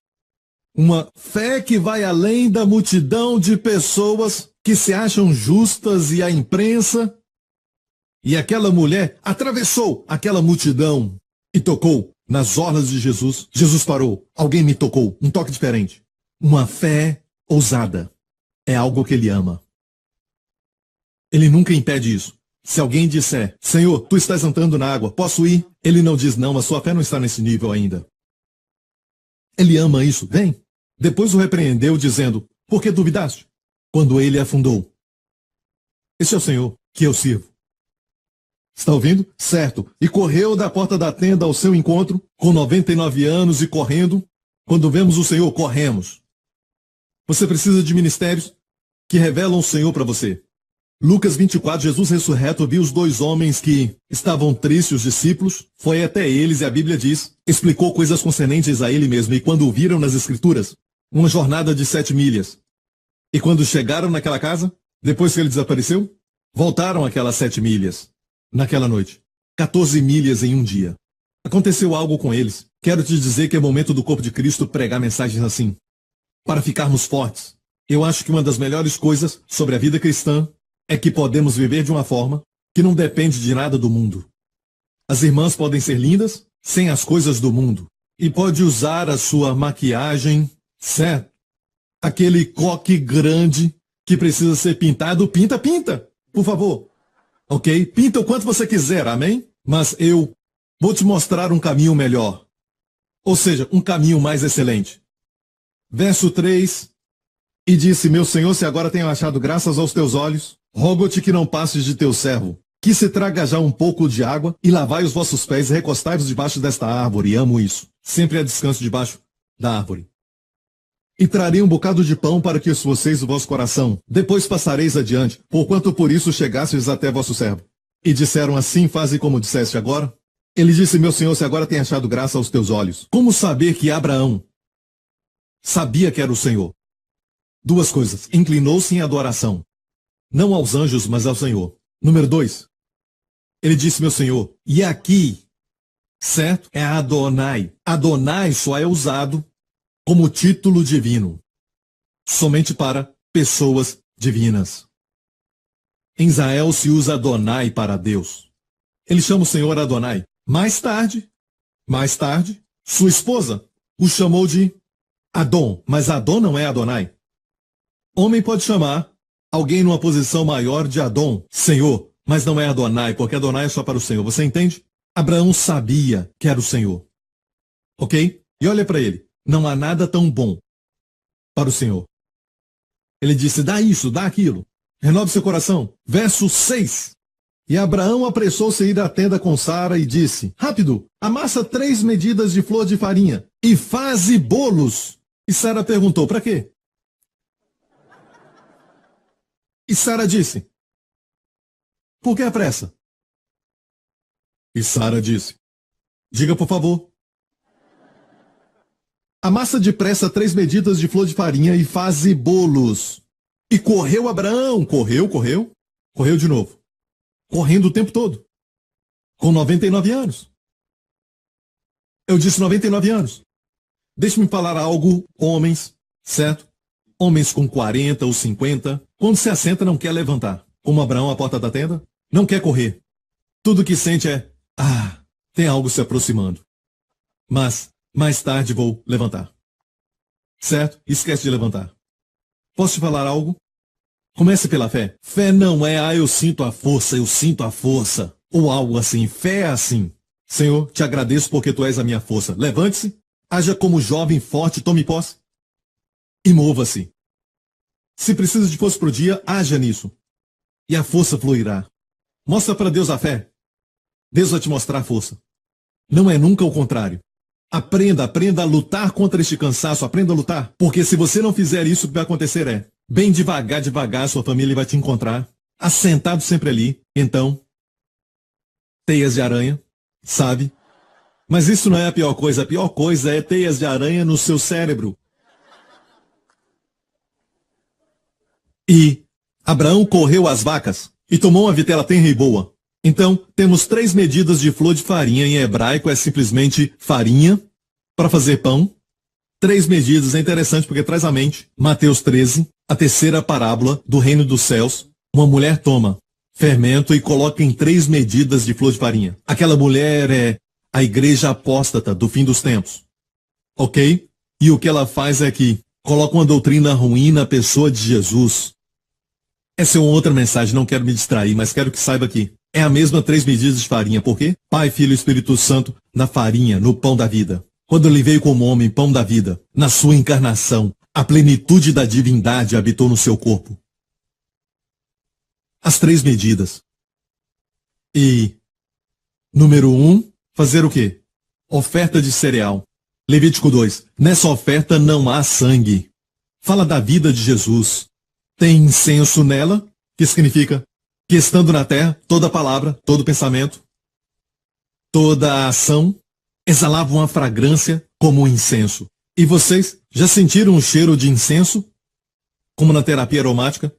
Uma fé que vai além da multidão de pessoas que se acham justas e a imprensa. E aquela mulher atravessou aquela multidão e tocou nas orlas de Jesus. Jesus parou. Alguém me tocou. Um toque diferente. Uma fé ousada. É algo que ele ama. Ele nunca impede isso. Se alguém disser: Senhor, tu estás andando na água, posso ir? Ele não diz: não, a sua fé não está nesse nível ainda. Ele ama isso. Vem. Depois o repreendeu, dizendo: por que duvidaste? Quando ele afundou. Esse é o Senhor que eu sirvo. Está ouvindo? Certo. E correu da porta da tenda ao seu encontro, com 99 anos e correndo. Quando vemos o Senhor, corremos. Você precisa de ministérios que revelam o Senhor para você. Lucas 24, Jesus ressurreto viu os dois homens que estavam tristes, os discípulos, foi até eles e a Bíblia diz, explicou coisas concernentes a ele mesmo, e quando o viram nas Escrituras, uma jornada de 7 milhas. E quando chegaram naquela casa, depois que ele desapareceu, voltaram aquelas 7 milhas. Naquela noite, 14 milhas em um dia. Aconteceu algo com eles. Quero te dizer que é momento do corpo de Cristo pregar mensagens assim, para ficarmos fortes. Eu acho que uma das melhores coisas sobre a vida cristã é que podemos viver de uma forma que não depende de nada do mundo. As irmãs podem ser lindas sem as coisas do mundo. E pode usar a sua maquiagem, certo? Aquele coque grande que precisa ser pintado, pinta, por favor. Ok? Pinta o quanto você quiser, amém? Mas eu vou te mostrar um caminho melhor. Ou seja, um caminho mais excelente. Verso 3. E disse: meu Senhor, se agora tenho achado graças aos teus olhos, rogo-te que não passes de teu servo, que se traga já um pouco de água, e lavai os vossos pés e recostai-vos debaixo desta árvore. Amo isso. Sempre há descanso debaixo da árvore. E trarei um bocado de pão para que esforceis o vosso coração. Depois passareis adiante, porquanto por isso chegastes até vosso servo. E disseram: assim, faze como disseste agora. Ele disse: meu Senhor, se agora tem achado graça aos teus olhos, como saber que Abraão sabia que era o Senhor? Duas coisas. Inclinou-se em adoração. Não aos anjos, mas ao Senhor. Número 2. Ele disse: meu Senhor. E aqui, certo? É Adonai. Adonai só é usado como título divino. Somente para pessoas divinas. Em Israel se usa Adonai para Deus. Ele chama o Senhor Adonai. Mais tarde, sua esposa o chamou de Adon. Mas Adon não é Adonai. Homem pode chamar alguém numa posição maior de Adon, Senhor, mas não é Adonai, porque Adonai é só para o Senhor. Você entende? Abraão sabia que era o Senhor. Ok? E olha para ele. Não há nada tão bom para o Senhor. Ele disse: dá isso, dá aquilo. Renove seu coração. Verso 6. E Abraão apressou-se a ir à tenda com Sara e disse: rápido, amassa 3 medidas de flor de farinha e faze bolos. E Sara perguntou: para quê? E Sara disse: por que a pressa? E Sara disse: diga por favor. Amassa depressa 3 medidas de flor de farinha e faze bolos. E correu Abraão, correu de novo. Correndo o tempo todo. Com 99 anos. Eu disse 99 anos. Deixe-me falar algo, homens, certo? Homens com 40 ou 50, quando se assenta não quer levantar. Como Abraão à porta da tenda, não quer correr. Tudo que sente é: tem algo se aproximando. Mas mais tarde vou levantar. Certo? Esquece de levantar. Posso te falar algo? Comece pela fé. Fé não é: eu sinto a força, eu sinto a força. Ou algo assim, fé assim. Senhor, te agradeço porque tu és a minha força. Levante-se, haja como jovem forte, tome posse e mova-se. Se precisa de força pro dia, haja nisso. E a força fluirá. Mostra para Deus a fé. Deus vai te mostrar a força. Não é nunca o contrário. Aprenda a lutar contra este cansaço, aprenda a lutar. Porque se você não fizer isso, o que vai acontecer é, bem devagar, sua família vai te encontrar, assentado sempre ali. Então, teias de aranha, sabe? Mas isso não é a pior coisa é teias de aranha no seu cérebro. E Abraão correu às vacas e tomou uma vitela tenra e boa. Então, temos 3 medidas de flor de farinha. Em hebraico é simplesmente farinha para fazer pão. 3 medidas, é interessante porque traz à mente Mateus 13, a terceira parábola do reino dos céus. Uma mulher toma fermento e coloca em 3 medidas de flor de farinha. Aquela mulher é a igreja apóstata do fim dos tempos. Ok? E o que ela faz é que coloca uma doutrina ruim na pessoa de Jesus. Essa é uma outra mensagem, não quero me distrair, mas quero que saiba que é a mesma 3 medidas de farinha. Por quê? Pai, Filho e Espírito Santo na farinha, no pão da vida. Quando ele veio como homem, pão da vida, na sua encarnação, a plenitude da divindade habitou no seu corpo. As 3 medidas. E, número 1, fazer o quê? Oferta de cereal. Levítico 2. Nessa oferta não há sangue. Fala da vida de Jesus. Tem incenso nela, que significa que estando na terra, toda palavra, todo pensamento, toda ação, exalava uma fragrância como um incenso. E vocês já sentiram o cheiro de incenso? Como na terapia aromática?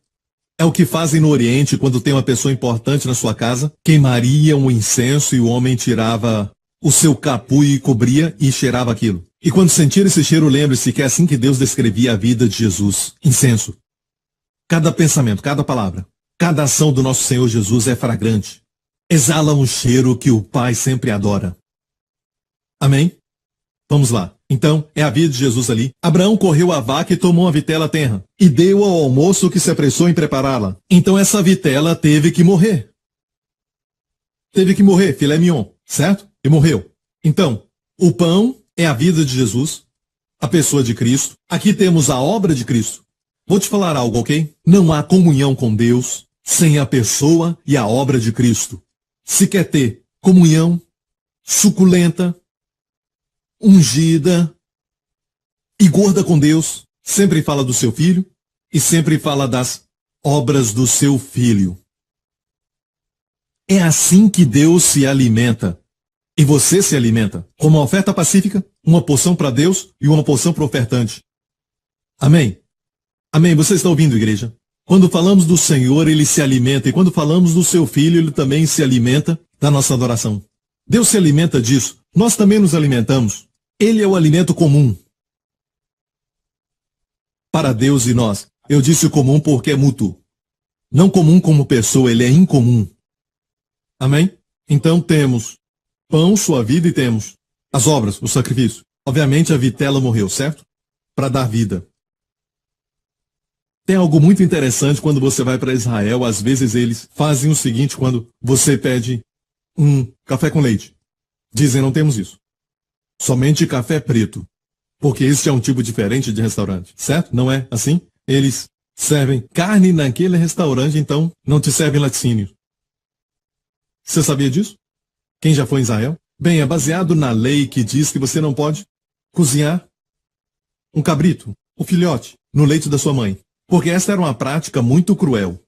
É o que fazem no Oriente quando tem uma pessoa importante na sua casa. Queimariam o incenso e o homem tirava o seu capuz e cobria e cheirava aquilo. E quando sentir esse cheiro, lembre-se que é assim que Deus descrevia a vida de Jesus. Incenso. Cada pensamento, cada palavra, cada ação do nosso Senhor Jesus é fragrante. Exala um cheiro que o Pai sempre adora. Amém? Vamos lá. Então, é a vida de Jesus ali. Abraão correu a vaca e tomou uma vitela tenra, e deu ao almoço que se apressou em prepará-la. Então essa vitela teve que morrer. Teve que morrer, filé mignon, certo? E morreu. Então, o pão é a vida de Jesus, a pessoa de Cristo. Aqui temos a obra de Cristo. Vou te falar algo, ok? Não há comunhão com Deus sem a pessoa e a obra de Cristo. Se quer ter comunhão suculenta, ungida e gorda com Deus, sempre fala do seu filho e sempre fala das obras do seu filho. É assim que Deus se alimenta. E você se alimenta com uma oferta pacífica, uma porção para Deus e uma porção para o ofertante. Amém? Amém? Você está ouvindo, igreja? Quando falamos do Senhor, Ele se alimenta. E quando falamos do seu Filho, Ele também se alimenta da nossa adoração. Deus se alimenta disso. Nós também nos alimentamos. Ele é o alimento comum. Para Deus e nós. Eu disse comum porque é mútuo. Não comum como pessoa, Ele é incomum. Amém? Então temos pão, sua vida, e temos as obras, o sacrifício. Obviamente a vitela morreu, certo? Para dar vida. Tem algo muito interessante quando você vai para Israel. Às vezes eles fazem o seguinte quando você pede um café com leite. Dizem, não temos isso. Somente café preto. Porque esse é um tipo diferente de restaurante, certo? Não é assim? Eles servem carne naquele restaurante, então não te servem laticínios. Você sabia disso? Quem já foi em Israel? Bem, é baseado na lei que diz que você não pode cozinhar um cabrito, um filhote, no leite da sua mãe. Porque essa era uma prática muito cruel,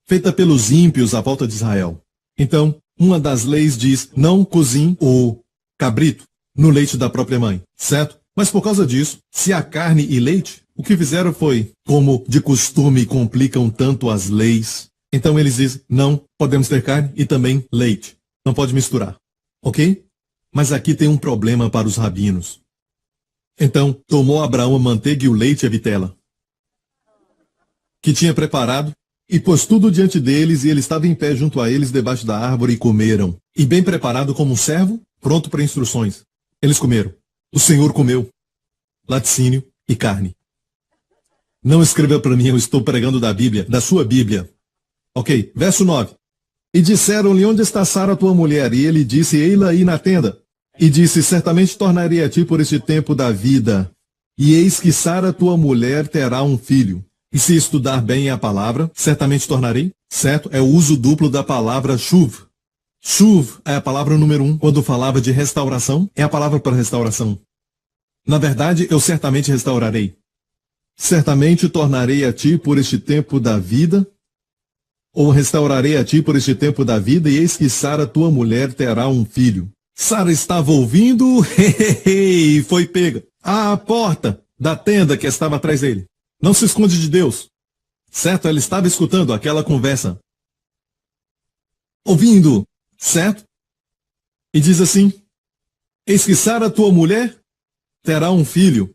feita pelos ímpios à volta de Israel. Então, uma das leis diz, não cozinhe o cabrito no leite da própria mãe, certo? Mas por causa disso, se há carne e leite, o que fizeram foi, como de costume complicam tanto as leis, então eles dizem, não podemos ter carne e também leite. Não pode misturar, ok? Mas aqui tem um problema para os rabinos. Então, tomou Abraão a manteiga e o leite e a vitela, que tinha preparado, e pôs tudo diante deles, e ele estava em pé junto a eles debaixo da árvore, e comeram. E bem preparado como um servo, pronto para instruções. Eles comeram. O Senhor comeu laticínio e carne. Não escreva para mim, eu estou pregando da Bíblia, da sua Bíblia. Ok, verso 9. E disseram-lhe, onde está Sara, tua mulher? E ele disse, ei-la aí na tenda. E disse, certamente tornarei a ti por este tempo da vida. E eis que Sara, tua mulher, terá um filho. E se estudar bem a palavra, certamente tornarei. Certo? É o uso duplo da palavra shuv. Shuv é a palavra número 1. Quando falava de restauração, é a palavra para restauração. Na verdade, eu certamente restaurarei. Certamente tornarei a ti por este tempo da vida, ou restaurarei a ti por este tempo da vida, e eis que Sara, tua mulher, terá um filho. Sara estava ouvindo, e foi pega à porta da tenda que estava atrás dele. Não se esconde de Deus. Certo? Ela estava escutando aquela conversa. Ouvindo, certo? E diz assim, eis que Sara, tua mulher, terá um filho.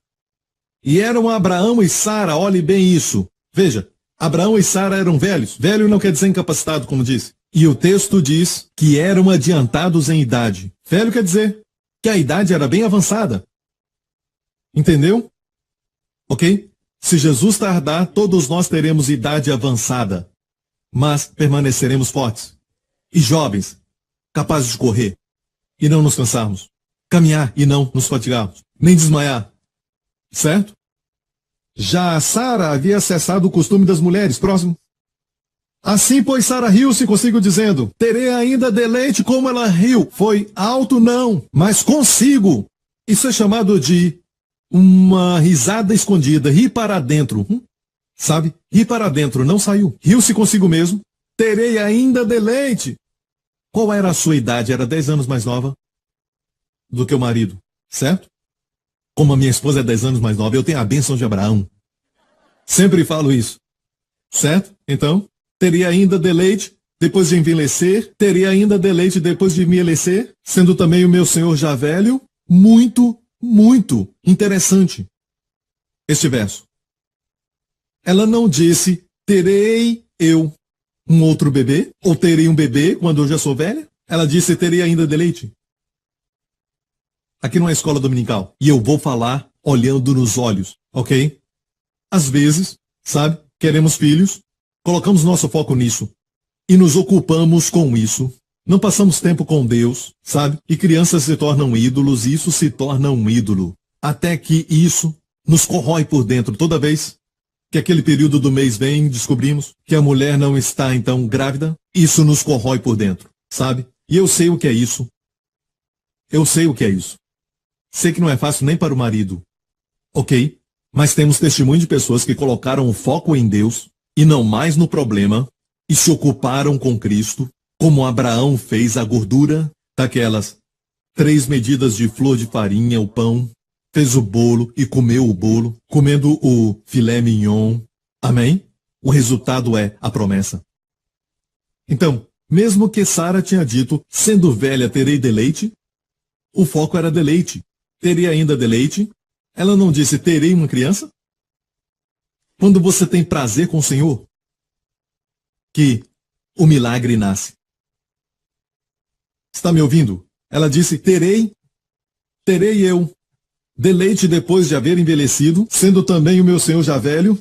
E eram Abraão e Sara, olhe bem isso. Veja, Abraão e Sara eram velhos. Velho não quer dizer incapacitado, como disse. E o texto diz que eram adiantados em idade. Velho quer dizer que a idade era bem avançada. Entendeu? Ok? Se Jesus tardar, todos nós teremos idade avançada. Mas permaneceremos fortes. E jovens, capazes de correr. E não nos cansarmos. Caminhar e não nos fatigarmos. Nem desmaiar. Certo? Já Sara havia cessado o costume das mulheres. Próximo. Assim, pois, Sara riu-se consigo, dizendo, terei ainda deleite como ela riu. Foi alto, não, mas consigo. Isso é chamado de uma risada escondida. Ri para dentro. Sabe? Ri para dentro, não saiu. Riu-se consigo mesmo. Terei ainda deleite. Qual era a sua idade? Era 10 anos mais nova do que o marido. Certo? Como a minha esposa é 10 anos mais nova, eu tenho a bênção de Abraão. Sempre falo isso. Certo? Então, teria ainda deleite depois de envelhecer, teria ainda deleite depois de envelhecer, sendo também o meu senhor já velho. Muito, muito interessante este verso. Ela não disse, terei eu um outro bebê, ou terei um bebê quando eu já sou velha. Ela disse, terei ainda deleite. Aqui não é escola dominical. E eu vou falar olhando nos olhos, ok? Às vezes, sabe, queremos filhos, colocamos nosso foco nisso e nos ocupamos com isso. Não passamos tempo com Deus, sabe? E crianças se tornam ídolos e isso se torna um ídolo. Até que isso nos corrói por dentro. Toda vez que aquele período do mês vem, descobrimos que a mulher não está então grávida, isso nos corrói por dentro, sabe? E eu sei o que é isso. Eu sei o que é isso. Sei que não é fácil nem para o marido, ok? Mas temos testemunho de pessoas que colocaram o foco em Deus e não mais no problema e se ocuparam com Cristo, como Abraão fez a gordura daquelas 3 medidas de flor de farinha, o pão, fez o bolo e comeu o bolo, comendo o filé mignon. Amém? O resultado é a promessa. Então, mesmo que Sara tinha dito, sendo velha terei deleite, o foco era deleite. Teria ainda deleite? Ela não disse, terei uma criança? Quando você tem prazer com o Senhor, que o milagre nasce. Está me ouvindo? Ela disse, terei eu deleite depois de haver envelhecido, sendo também o meu Senhor já velho?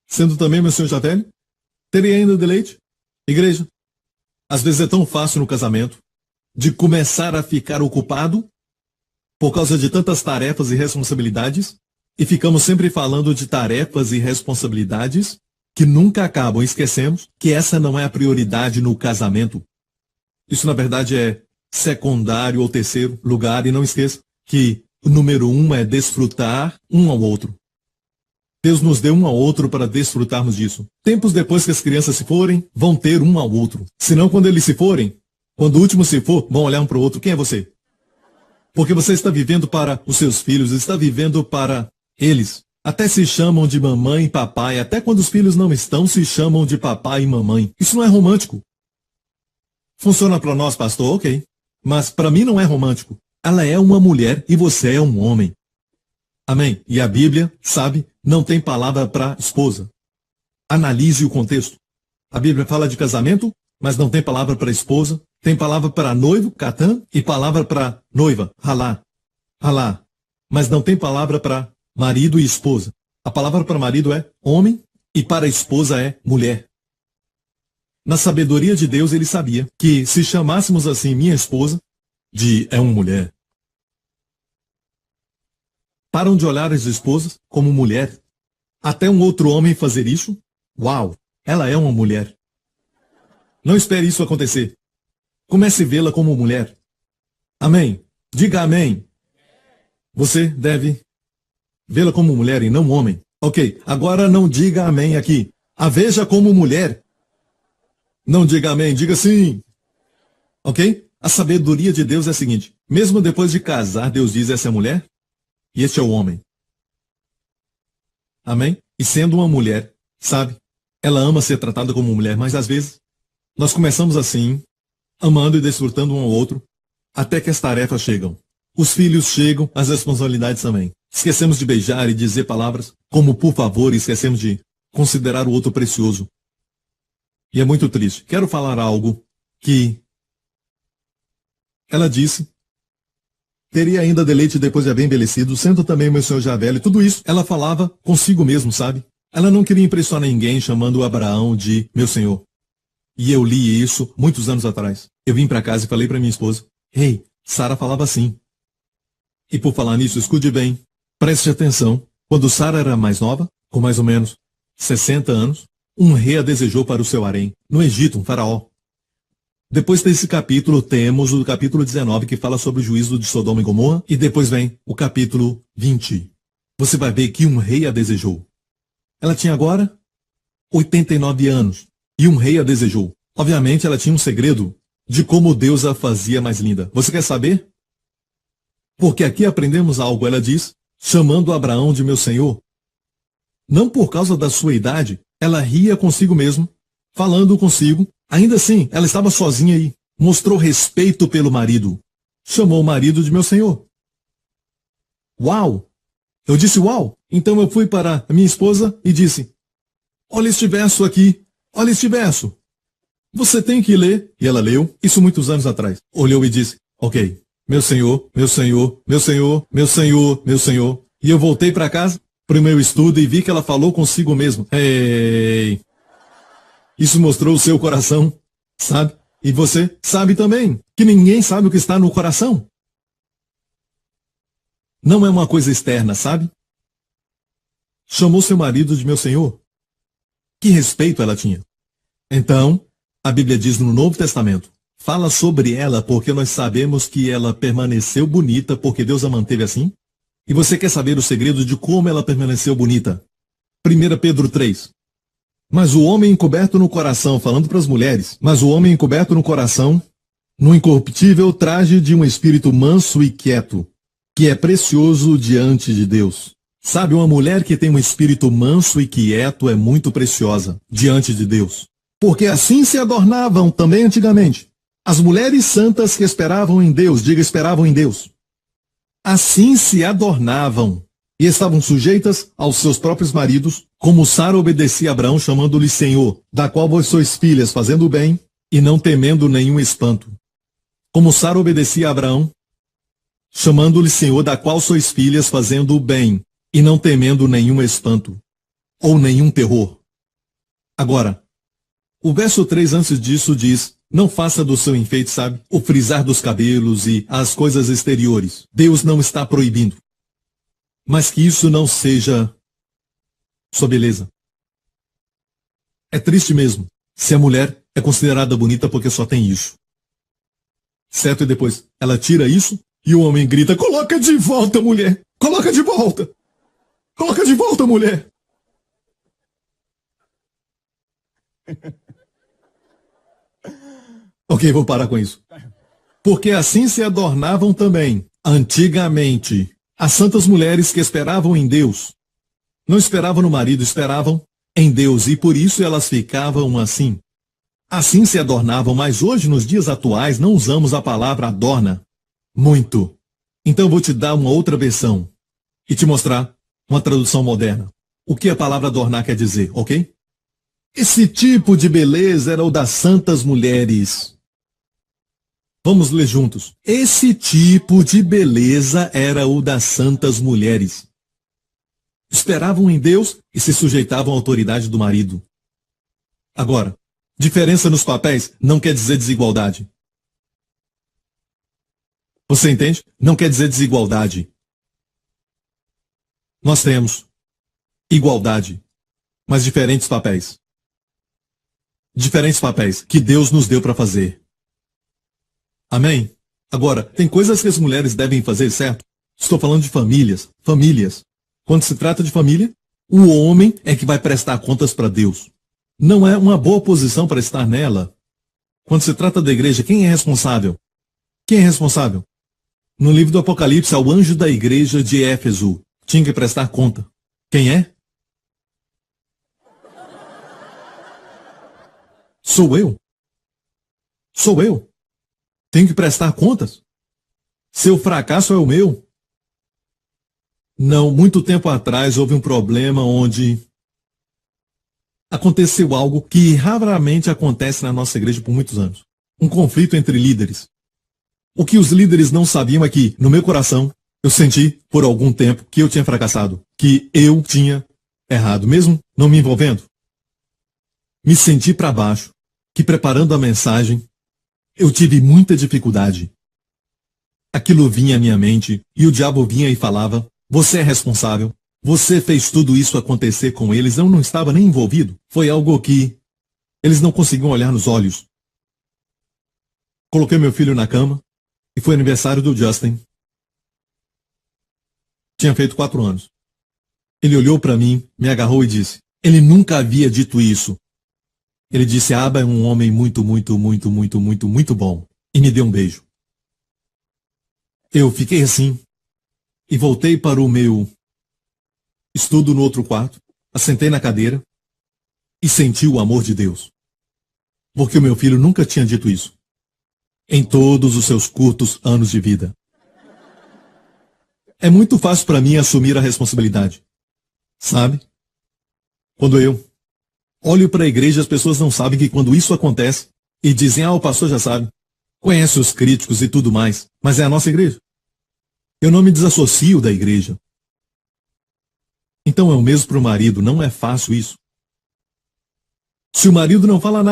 Sendo também o meu Senhor já velho? Terei ainda deleite? Igreja, às vezes é tão fácil no casamento de começar a ficar ocupado por causa de tantas tarefas e responsabilidades, e ficamos sempre falando de tarefas e responsabilidades que nunca acabam. Esquecemos que essa não é a prioridade no casamento. Isso, na verdade, é secundário ou terceiro lugar, e não esqueça que o número 1 é desfrutar um ao outro. Deus nos deu um ao outro para desfrutarmos disso. Tempos depois que as crianças se forem, vão ter um ao outro. Senão, quando eles se forem, quando o último se for, vão olhar um para o outro. Quem é você? Porque você está vivendo para os seus filhos, está vivendo para eles. Até se chamam de mamãe e papai, até quando os filhos não estão, se chamam de papai e mamãe. Isso não é romântico. Funciona para nós, pastor, ok. Mas para mim não é romântico. Ela é uma mulher e você é um homem. Amém? E a Bíblia, sabe, não tem palavra para esposa. Analise o contexto. A Bíblia fala de casamento, mas não tem palavra para esposa. Tem palavra para noivo, Catã, e palavra para noiva, Halá. Halá. Mas não tem palavra para marido e esposa. A palavra para marido é homem e para esposa é mulher. Na sabedoria de Deus, ele sabia que se chamássemos assim minha esposa, de é uma mulher, param de olhar as esposas como mulher. Até um outro homem fazer isso? Uau, ela é uma mulher. Não espere isso acontecer. Comece a vê-la como mulher. Amém. Diga amém. Você deve vê-la como mulher e não homem. Ok, agora não diga amém aqui. A veja como mulher. Não diga amém, diga sim. Ok? A sabedoria de Deus é a seguinte. Mesmo depois de casar, Deus diz essa é a mulher e este é o homem. Amém? E sendo uma mulher, sabe? Ela ama ser tratada como mulher, mas às vezes nós começamos assim, amando e desfrutando um ao outro, até que as tarefas chegam. Os filhos chegam, as responsabilidades também. Esquecemos de beijar e dizer palavras como por favor e esquecemos de considerar o outro precioso. E é muito triste. Quero falar algo que ela disse. Teria ainda deleite depois de haver envelhecido, sendo também meu senhor já velho. E tudo isso ela falava consigo mesmo, sabe? Ela não queria impressionar ninguém chamando Abraão de meu senhor. E eu li isso muitos anos atrás. Eu vim para casa e falei para minha esposa, ei, Sara falava assim. E por falar nisso, escute bem, preste atenção. Quando Sara era mais nova, com mais ou menos 60 anos, um rei a desejou para o seu harém, no Egito, um faraó. Depois desse capítulo, temos o capítulo 19, que fala sobre o juízo de Sodoma e Gomorra, e depois vem o capítulo 20. Você vai ver que um rei a desejou. Ela tinha agora 89 anos, e um rei a desejou. Obviamente, ela tinha um segredo de como Deus a fazia mais linda. Você quer saber? Porque aqui aprendemos algo, ela diz, chamando Abraão de meu senhor. Não por causa da sua idade, ela ria consigo mesma, falando consigo. Ainda assim, ela estava sozinha aí. Mostrou respeito pelo marido. Chamou o marido de meu senhor. Uau! Eu disse uau! Então eu fui para a minha esposa e disse, olha este verso aqui. Olha este verso. Você tem que ler. E ela leu, isso muitos anos atrás. Olhou e disse, ok, meu senhor, meu senhor, meu senhor, meu senhor, meu senhor. E eu voltei para casa, para o meu estudo e vi que ela falou consigo mesmo. Ei! Isso mostrou o seu coração, sabe? E você sabe também que ninguém sabe o que está no coração. Não é uma coisa externa, sabe? Chamou seu marido de meu senhor. Que respeito ela tinha. Então, a Bíblia diz no Novo Testamento, fala sobre ela porque nós sabemos que ela permaneceu bonita porque Deus a manteve assim. E você quer saber o segredo de como ela permaneceu bonita? 1 Pedro 3. Mas o homem encoberto no coração, falando para as mulheres, mas o homem encoberto no coração, no incorruptível traje de um espírito manso e quieto, que é precioso diante de Deus. Sabe, uma mulher que tem um espírito manso e quieto é muito preciosa diante de Deus. Porque assim se adornavam também antigamente. As mulheres santas que esperavam em Deus, diga esperavam em Deus. Assim se adornavam. E estavam sujeitas aos seus próprios maridos, como Sara obedecia a Abraão, chamando-lhe Senhor, da qual vós sois filhas, fazendo o bem, e não temendo nenhum espanto. Como Sara obedecia a Abraão, chamando-lhe Senhor, da qual sois filhas, fazendo o bem, e não temendo nenhum espanto, ou nenhum terror. Agora, o verso 3 antes disso diz, não faça do seu enfeite, sabe, o frisar dos cabelos e as coisas exteriores. Deus não está proibindo. Mas que isso não seja sua beleza. É triste mesmo se a mulher é considerada bonita porque só tem isso. Certo? E depois ela tira isso e o homem grita, coloca de volta, mulher! Coloca de volta! Coloca de volta, mulher! Ok, vou parar com isso. Porque assim se adornavam também, antigamente, as santas mulheres que esperavam em Deus. Não esperavam no marido, esperavam em Deus, e por isso elas ficavam assim. Assim se adornavam, mas hoje, nos dias atuais, não usamos a palavra adorna muito. Então vou te dar uma outra versão e te mostrar uma tradução moderna. O que a palavra adornar quer dizer, ok? Esse tipo de beleza era o das santas mulheres. Vamos ler juntos. Esse tipo de beleza era o das santas mulheres. Esperavam em Deus e se sujeitavam à autoridade do marido. Agora, Diferença nos papéis não quer dizer desigualdade. Você entende? Não quer dizer desigualdade. Nós temos igualdade, mas diferentes papéis. Diferentes papéis que Deus nos deu para fazer. Amém? Agora, tem coisas que as mulheres devem fazer, certo? Estou falando de famílias. Famílias. Quando se trata de família, o homem é que vai prestar contas para Deus. Não é uma boa posição para estar nela. Quando se trata da igreja, quem é responsável? Quem é responsável? No livro do Apocalipse, ao anjo da igreja de Éfeso, tinha que prestar conta. Quem é? Sou eu. Sou eu. Tenho que prestar contas. Seu fracasso é o meu. Não, muito tempo atrás houve um problema onde aconteceu algo que raramente acontece na nossa igreja por muitos anos. Um conflito entre líderes. O que os líderes não sabiam é que, no meu coração, eu senti, por algum tempo, que eu tinha fracassado. Que eu tinha errado, mesmo não me envolvendo. Me senti para baixo, que preparando a mensagem, eu tive muita dificuldade. Aquilo vinha à minha mente, e o diabo vinha e falava, você é responsável, você fez tudo isso acontecer com eles, eu não estava nem envolvido. Foi algo que eles não conseguiam olhar nos olhos. Coloquei meu filho na cama, e foi aniversário do Justin. Tinha feito 4 anos. Ele olhou para mim, me agarrou e disse, ele nunca havia dito isso. Ele disse, Abba é um homem muito bom. E me deu um beijo. Eu fiquei assim, e voltei para o meu estudo no outro quarto, assentei na cadeira, e senti o amor de Deus. Porque o meu filho nunca tinha dito isso. Em todos os seus curtos anos de vida. É muito fácil para mim assumir a responsabilidade. Sabe? Quando eu olho para a igreja, as pessoas não sabem que quando isso acontece, e dizem, o pastor já sabe, conhece os críticos e tudo mais, mas é a nossa igreja. Eu não me desassocio da igreja. Então é o mesmo para o marido, não é fácil isso. Se o marido não fala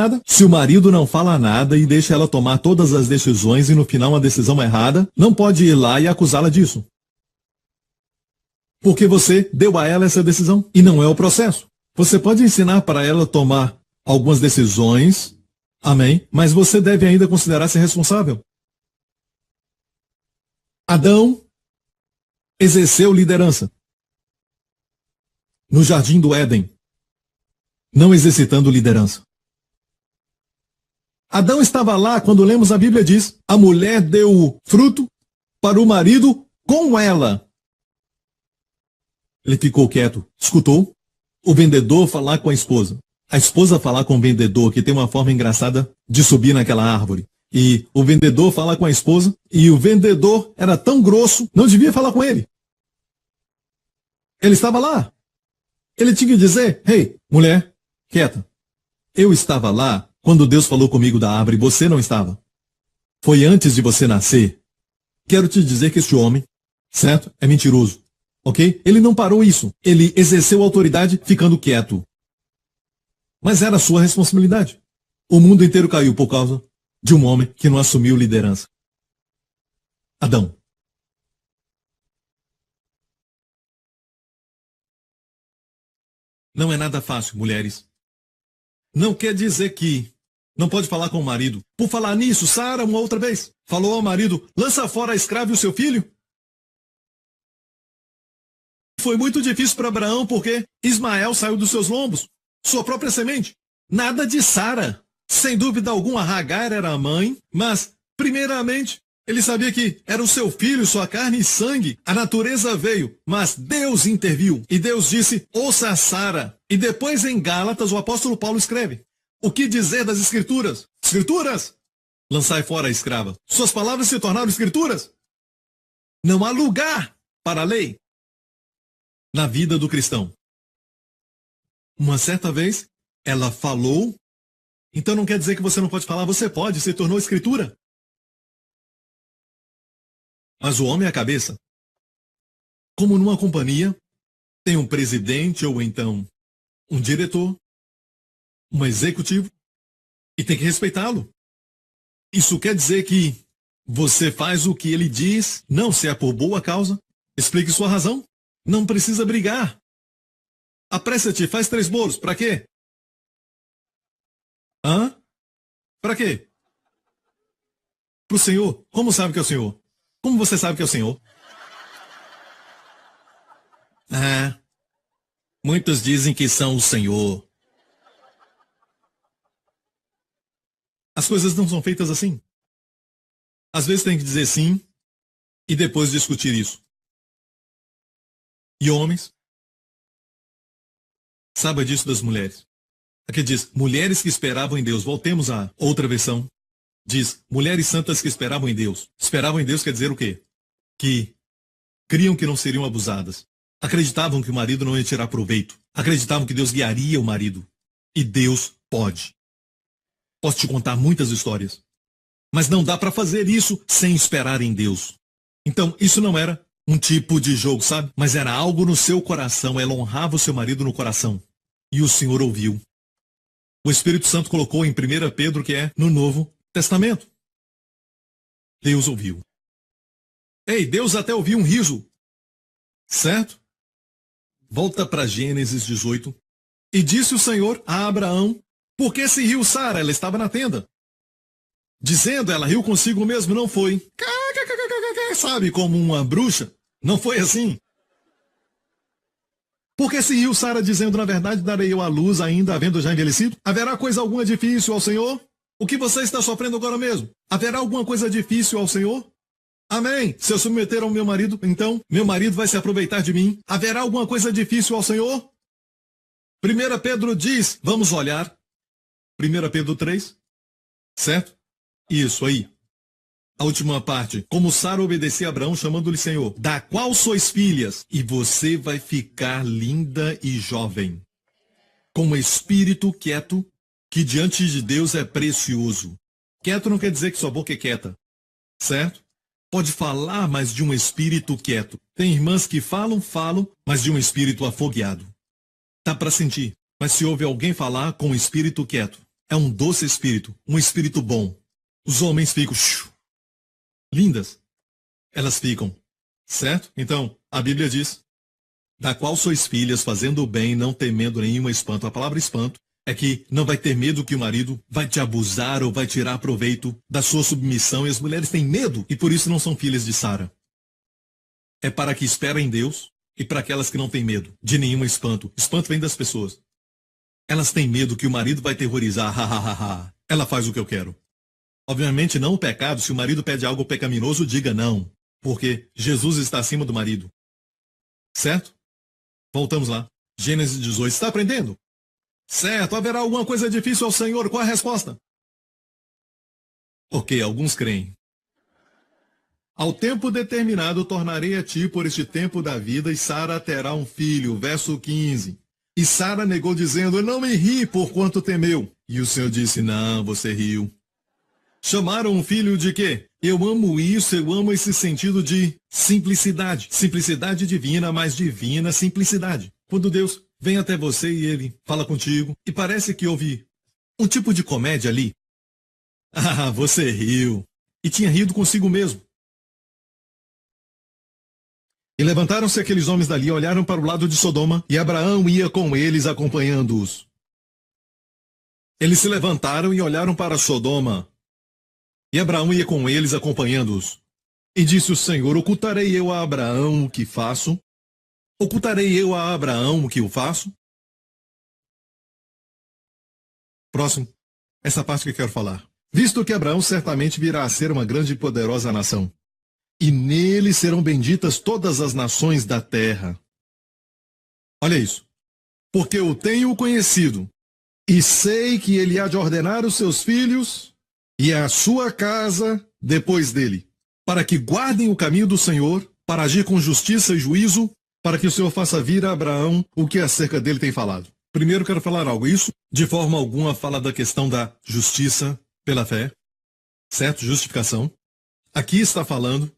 nada e deixa ela tomar todas as decisões e no final uma decisão errada, não pode ir lá e acusá-la disso. Porque você deu a ela essa decisão e não é o processo. Você pode ensinar para ela tomar algumas decisões, amém, mas você deve ainda considerar-se responsável. Adão exerceu liderança no jardim do Éden, não exercitando liderança. Adão estava lá quando lemos a Bíblia diz, a mulher deu fruto para o marido com ela. Ele ficou quieto, escutou o vendedor falar com a esposa falar com o vendedor, que tem uma forma engraçada de subir naquela árvore. E o vendedor fala com a esposa, e o vendedor era tão grosso, não devia falar com ele. Ele estava lá. Ele tinha que dizer, hey, mulher, quieta. Eu estava lá quando Deus falou comigo da árvore, você não estava. Foi antes de você nascer. Quero te dizer que este homem, certo, é mentiroso. Ok? Ele não parou isso. Ele exerceu autoridade ficando quieto. Mas era sua responsabilidade. O mundo inteiro caiu por causa de um homem que não assumiu liderança. Adão. Não é nada fácil, mulheres. Não quer dizer que não pode falar com o marido. Por falar nisso, Sara, uma outra vez, falou ao marido, lança fora a escrava e o seu filho. Foi muito difícil para Abraão porque Ismael saiu dos seus lombos, sua própria semente. Nada de Sara. Sem dúvida alguma, Hagar era a mãe, mas, primeiramente, ele sabia que era o seu filho, sua carne e sangue. A natureza veio, mas Deus interviu. E Deus disse, ouça a Sara. E depois em Gálatas, o apóstolo Paulo escreve, o que dizer das escrituras? Escrituras? Lançai fora a escrava. Suas palavras se tornaram escrituras. Não há lugar para a lei na vida do cristão. Uma certa vez, ela falou, então não quer dizer que você não pode falar, você pode, se tornou escritura. Mas o homem é a cabeça. Como numa companhia, tem um presidente ou então um diretor, um executivo, E tem que respeitá-lo. Isso quer dizer que você faz o que ele diz, não se é por boa causa. Explique sua razão. Não precisa brigar. Apressa-te, faz 3 bolos. Pra quê? Hã? Pra quê? Pro Senhor. Como sabe que é o Senhor? Como você sabe que é o Senhor? Ah, muitos dizem que são o Senhor. As coisas não são feitas assim. Às vezes tem que dizer sim e depois discutir isso. E homens? Saiba disso das mulheres. Aqui diz, mulheres que esperavam em Deus. Voltemos à outra versão. Diz, mulheres santas que esperavam em Deus. Esperavam em Deus quer dizer o quê? Que criam que não seriam abusadas. Acreditavam que o marido não ia tirar proveito. Acreditavam que Deus guiaria o marido. E Deus pode. Posso te contar muitas histórias. Mas não dá para fazer isso sem esperar em Deus. Então, isso não era um tipo de jogo, sabe? Mas era algo no seu coração. Ela honrava o seu marido no coração. E o Senhor ouviu. O Espírito Santo colocou em 1 Pedro, que é no Novo Testamento. Deus ouviu. Ei, Deus até ouviu um riso. Certo? Volta para Gênesis 18. E disse o Senhor a Abraão, por que se riu Sara? Ela estava na tenda. Dizendo, ela riu consigo mesmo, não foi. Sabe, como uma bruxa? Não foi assim. Por que se riu Sara dizendo, na verdade, darei eu à luz ainda, havendo já envelhecido? Haverá coisa alguma difícil ao Senhor? O que você está sofrendo agora mesmo? Haverá alguma coisa difícil ao Senhor? Amém. Se eu submeter ao meu marido, então, meu marido vai se aproveitar de mim. Haverá alguma coisa difícil ao Senhor? 1 Pedro diz, vamos olhar. 1 Pedro 3, certo? Isso aí. A última parte. Como Sara obedecia a Abraão, chamando-lhe Senhor, da qual sois filhas, e você vai ficar linda e jovem. Com um espírito quieto, que diante de Deus é precioso. Quieto não quer dizer que sua boca é quieta, certo? Pode falar, mas de um espírito quieto. Tem irmãs que falam, mas de um espírito afogueado. Dá para sentir, mas se ouve alguém falar com um espírito quieto, é um doce espírito, um espírito bom. Os homens ficam lindas. Elas ficam, certo? Então, a Bíblia diz, da qual sois filhas, fazendo o bem, não temendo nenhum espanto. A palavra espanto é que não vai ter medo que o marido vai te abusar ou vai tirar proveito da sua submissão. E as mulheres têm medo e por isso não são filhas de Sara. É para que esperem em Deus e para aquelas que não têm medo de nenhum espanto. Espanto vem das pessoas. Elas têm medo que o marido vai terrorizar. Ela faz o que eu quero. Obviamente não o pecado. Se o marido pede algo pecaminoso, diga não. Porque Jesus está acima do marido. Certo? Voltamos lá. Gênesis 18. Está aprendendo? Certo. Haverá alguma coisa difícil ao Senhor? Qual a resposta? Ok, alguns creem. Ao tempo determinado tornarei a ti por este tempo da vida, e Sara terá um filho. Verso 15. E Sara negou, dizendo, eu não me ri, porquanto temeu. E o Senhor disse, não, você riu. Chamaram um filho de quê? Eu amo isso, eu amo esse sentido de simplicidade. Simplicidade divina, mas divina simplicidade. Quando Deus vem até você e ele fala contigo, e parece que houve um tipo de comédia ali. Ah, você riu. E tinha rido consigo mesmo. E levantaram-se aqueles homens dali, olharam para o lado de Sodoma, e Abraão ia com eles, acompanhando-os. Eles se levantaram e olharam para Sodoma, e Abraão ia com eles, acompanhando-os. E disse o Senhor, ocultarei eu a Abraão o que faço? Ocultarei eu a Abraão o que eu faço? Próximo. Essa parte que eu quero falar. Visto que Abraão certamente virá a ser uma grande e poderosa nação, e nele serão benditas todas as nações da terra. Olha isso. Porque eu tenho conhecido, e sei que ele há de ordenar os seus filhos e a sua casa depois dele, para que guardem o caminho do Senhor, para agir com justiça e juízo, para que o Senhor faça vir a Abraão o que acerca dele tem falado. Primeiro quero falar algo. Isso, de forma alguma, fala da questão da justiça pela fé, certo? Justificação. Aqui está falando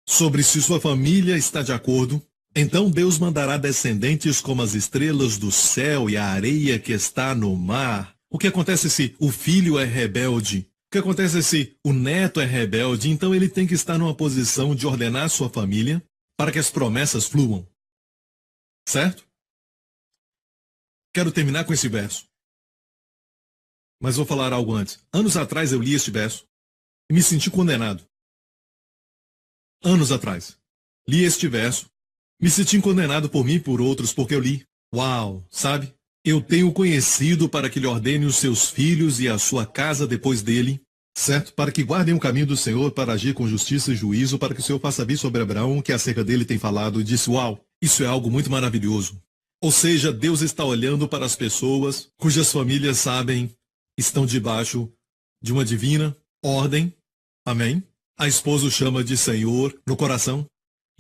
sobre se sua família está de acordo, então Deus mandará descendentes como as estrelas do céu e a areia que está no mar. O que acontece se o filho é rebelde? O que acontece se o neto é rebelde? Então ele tem que estar numa posição de ordenar sua família para que as promessas fluam. Certo? Quero terminar com esse verso. Mas vou falar algo antes. Anos atrás eu li este verso e me senti condenado. Anos atrás. Li este verso, me senti condenado por mim e por outros porque eu li. Uau, sabe? Eu tenho conhecido para que lhe ordene os seus filhos e a sua casa depois dele, certo? Para que guardem o caminho do Senhor para agir com justiça e juízo, para que o Senhor faça vir sobre Abraão o que acerca dele tem falado. E disse, uau, isso é algo muito maravilhoso. Ou seja, Deus está olhando para as pessoas cujas famílias sabem, estão debaixo de uma divina ordem. Amém? A esposa o chama de Senhor no coração.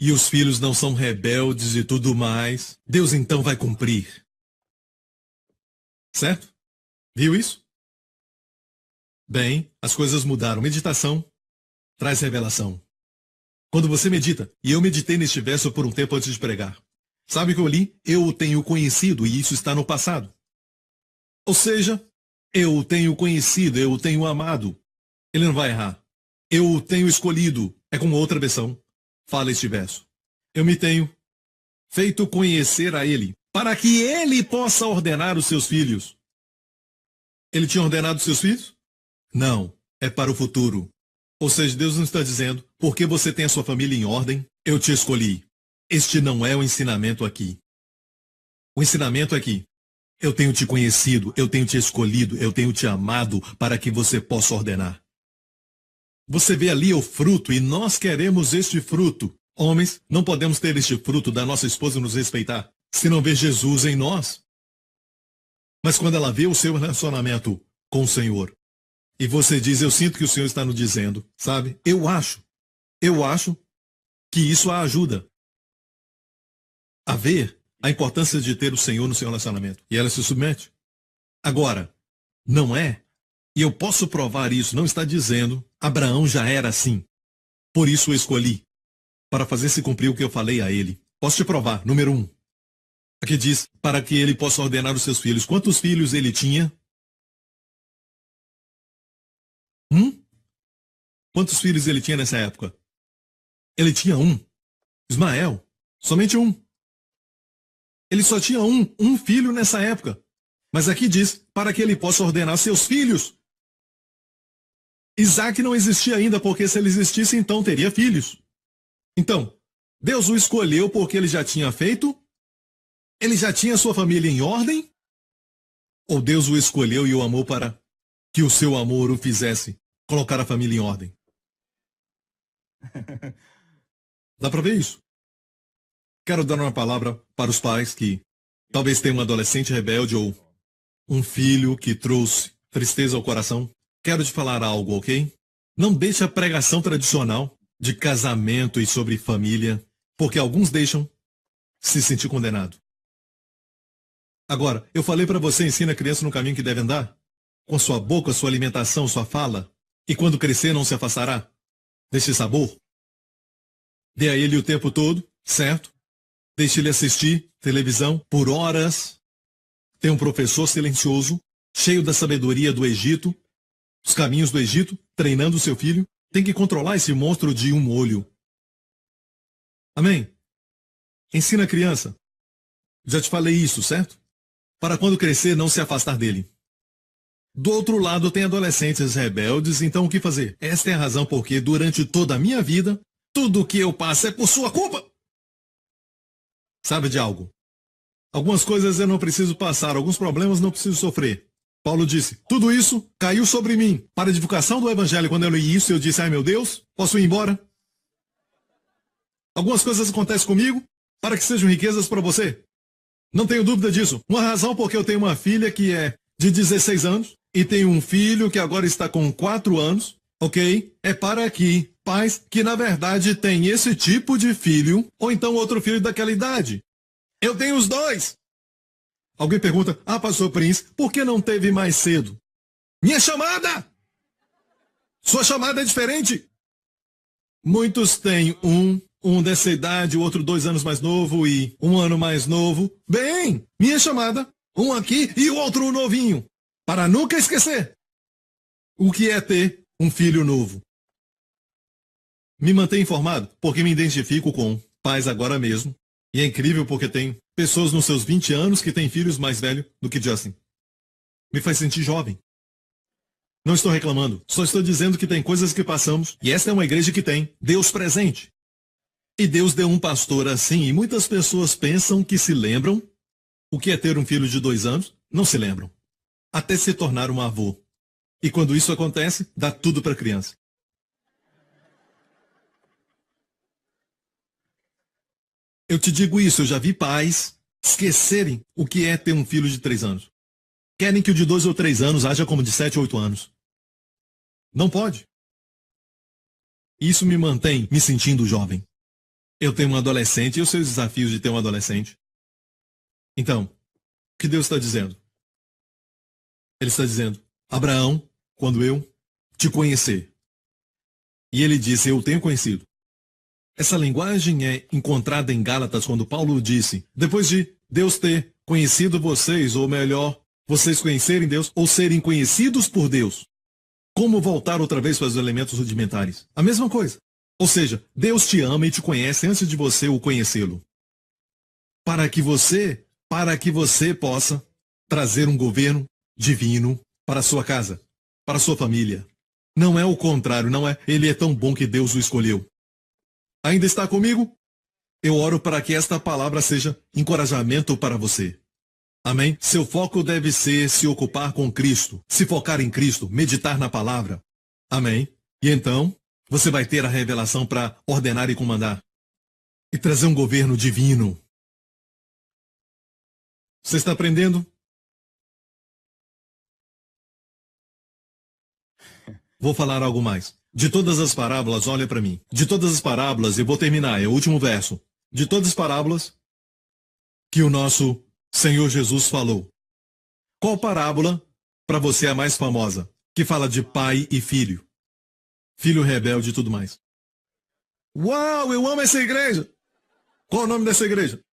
E os filhos não são rebeldes e tudo mais. Deus então vai cumprir. Certo? Viu isso? Bem, as coisas mudaram. Meditação traz revelação. Quando você medita, e eu meditei neste verso por um tempo antes de pregar. Sabe o que eu li? Eu o tenho conhecido e isso está no passado. Ou seja, eu o tenho conhecido, eu o tenho amado. Ele não vai errar. Eu o tenho escolhido. É como outra versão. Fala este verso. Eu me tenho feito conhecer a ele, para que ele possa ordenar os seus filhos. Ele tinha ordenado os seus filhos? Não, é para o futuro. Ou seja, Deus não está dizendo, porque você tem a sua família em ordem, eu te escolhi. Este não é o ensinamento aqui. O ensinamento é que eu tenho te conhecido, eu tenho te escolhido, eu tenho te amado para que você possa ordenar. Você vê ali o fruto e nós queremos este fruto. Homens, não podemos ter este fruto da nossa esposa nos respeitar se não ver Jesus em nós. Mas quando ela vê o seu relacionamento com o Senhor e você diz, eu sinto que o Senhor está nos dizendo, sabe? Eu acho que isso a ajuda a ver a importância de ter o Senhor no seu relacionamento. E ela se submete. Agora, não é, e eu posso provar isso, não está dizendo, Abraão já era assim. Por isso o escolhi, para fazer se cumprir o que eu falei a ele. Posso te provar, número 1. Aqui diz, para que ele possa ordenar os seus filhos. Quantos filhos ele tinha? Quantos filhos ele tinha nessa época? Ele tinha um. Ismael. Somente um. Ele só tinha um filho nessa época. Mas aqui diz, para que ele possa ordenar seus filhos. Isaac não existia ainda, porque se ele existisse, então teria filhos. Então, Deus o escolheu porque ele já tinha feito? Ele já tinha sua família em ordem? Ou Deus o escolheu e o amou para que o seu amor o fizesse colocar a família em ordem? Dá para ver isso? Quero dar uma palavra para os pais que talvez tenham um adolescente rebelde ou um filho que trouxe tristeza ao coração. Quero te falar algo, ok? Não deixe a pregação tradicional de casamento e sobre família, porque alguns deixam se sentir condenado. Agora, eu falei para você, ensina a criança no caminho que deve andar, com a sua boca, sua alimentação, sua fala, e quando crescer não se afastará desse sabor. Dê a ele o tempo todo, certo? Deixe ele assistir televisão por horas. Tem um professor silencioso, cheio da sabedoria do Egito, os caminhos do Egito, treinando o seu filho. Tem que controlar esse monstro de um olho. Amém? Ensina a criança. Já te falei isso, certo? Para quando crescer não se afastar dele. Do outro lado tem adolescentes rebeldes, então o que fazer? Esta é a razão porque durante toda a minha vida, tudo o que eu passo é por sua culpa. Sabe de algo? Algumas coisas eu não preciso passar, alguns problemas não preciso sofrer. Paulo disse, tudo isso caiu sobre mim. Para a divulgação do evangelho, quando eu li isso, eu disse, ai meu Deus, posso ir embora? Algumas coisas acontecem comigo para que sejam riquezas para você. Não tenho dúvida disso. Uma razão porque eu tenho uma filha que é de 16 anos e tenho um filho que agora está com 4 anos, ok? É para que pais que na verdade têm esse tipo de filho, ou então outro filho daquela idade. Eu tenho os dois. Alguém pergunta, pastor Prince, por que não teve mais cedo? Minha chamada! Sua chamada é diferente. Muitos têm um dessa idade, o outro 2 anos mais novo e 1 ano mais novo. Bem, minha chamada, um aqui e o outro novinho. para nunca esquecer o que é ter um filho novo. Me mantenho informado porque me identifico com pais agora mesmo. E é incrível porque tem pessoas nos seus 20 anos que têm filhos mais velhos do que Justin. Me faz sentir jovem. Não estou reclamando, só estou dizendo que tem coisas que passamos, e esta é uma igreja que tem Deus presente. E Deus deu um pastor assim, e muitas pessoas pensam que se lembram o que é ter um filho de 2 anos, não se lembram. Até se tornar um avô. E quando isso acontece, dá tudo para a criança. Eu te digo isso, eu já vi pais esquecerem o que é ter um filho de 3 anos. Querem que o de 2 ou 3 anos haja como de 7 ou 8 anos. Não pode. Isso me mantém me sentindo jovem. Eu tenho um adolescente e os seus desafios de ter um adolescente. Então, o que Deus está dizendo? Ele está dizendo, Abraão, quando eu te conhecer. E ele disse, eu tenho conhecido. Essa linguagem é encontrada em Gálatas quando Paulo disse, depois de Deus ter conhecido vocês, ou melhor, vocês conhecerem Deus, ou serem conhecidos por Deus. Como voltar outra vez para os elementos rudimentares? A mesma coisa. Ou seja, Deus te ama e te conhece antes de você o conhecê-lo. Para que você possa trazer um governo divino para a sua casa, para a sua família. Não é o contrário, não é. Ele é tão bom que Deus o escolheu. Ainda está comigo? Eu oro para que esta palavra seja encorajamento para você. Amém? Seu foco deve ser se ocupar com Cristo, se focar em Cristo, meditar na palavra. Amém? E então, você vai ter a revelação para ordenar e comandar. E trazer um governo divino. Você está aprendendo? Vou falar algo mais. De todas as parábolas, olha para mim. De todas as parábolas, eu vou terminar, é o último verso. De todas as parábolas que o nosso Senhor Jesus falou. Qual parábola, para você, é a mais famosa? Que fala de pai e filho. Filho rebelde e tudo mais. Uau, eu amo essa igreja! Qual é o nome dessa igreja?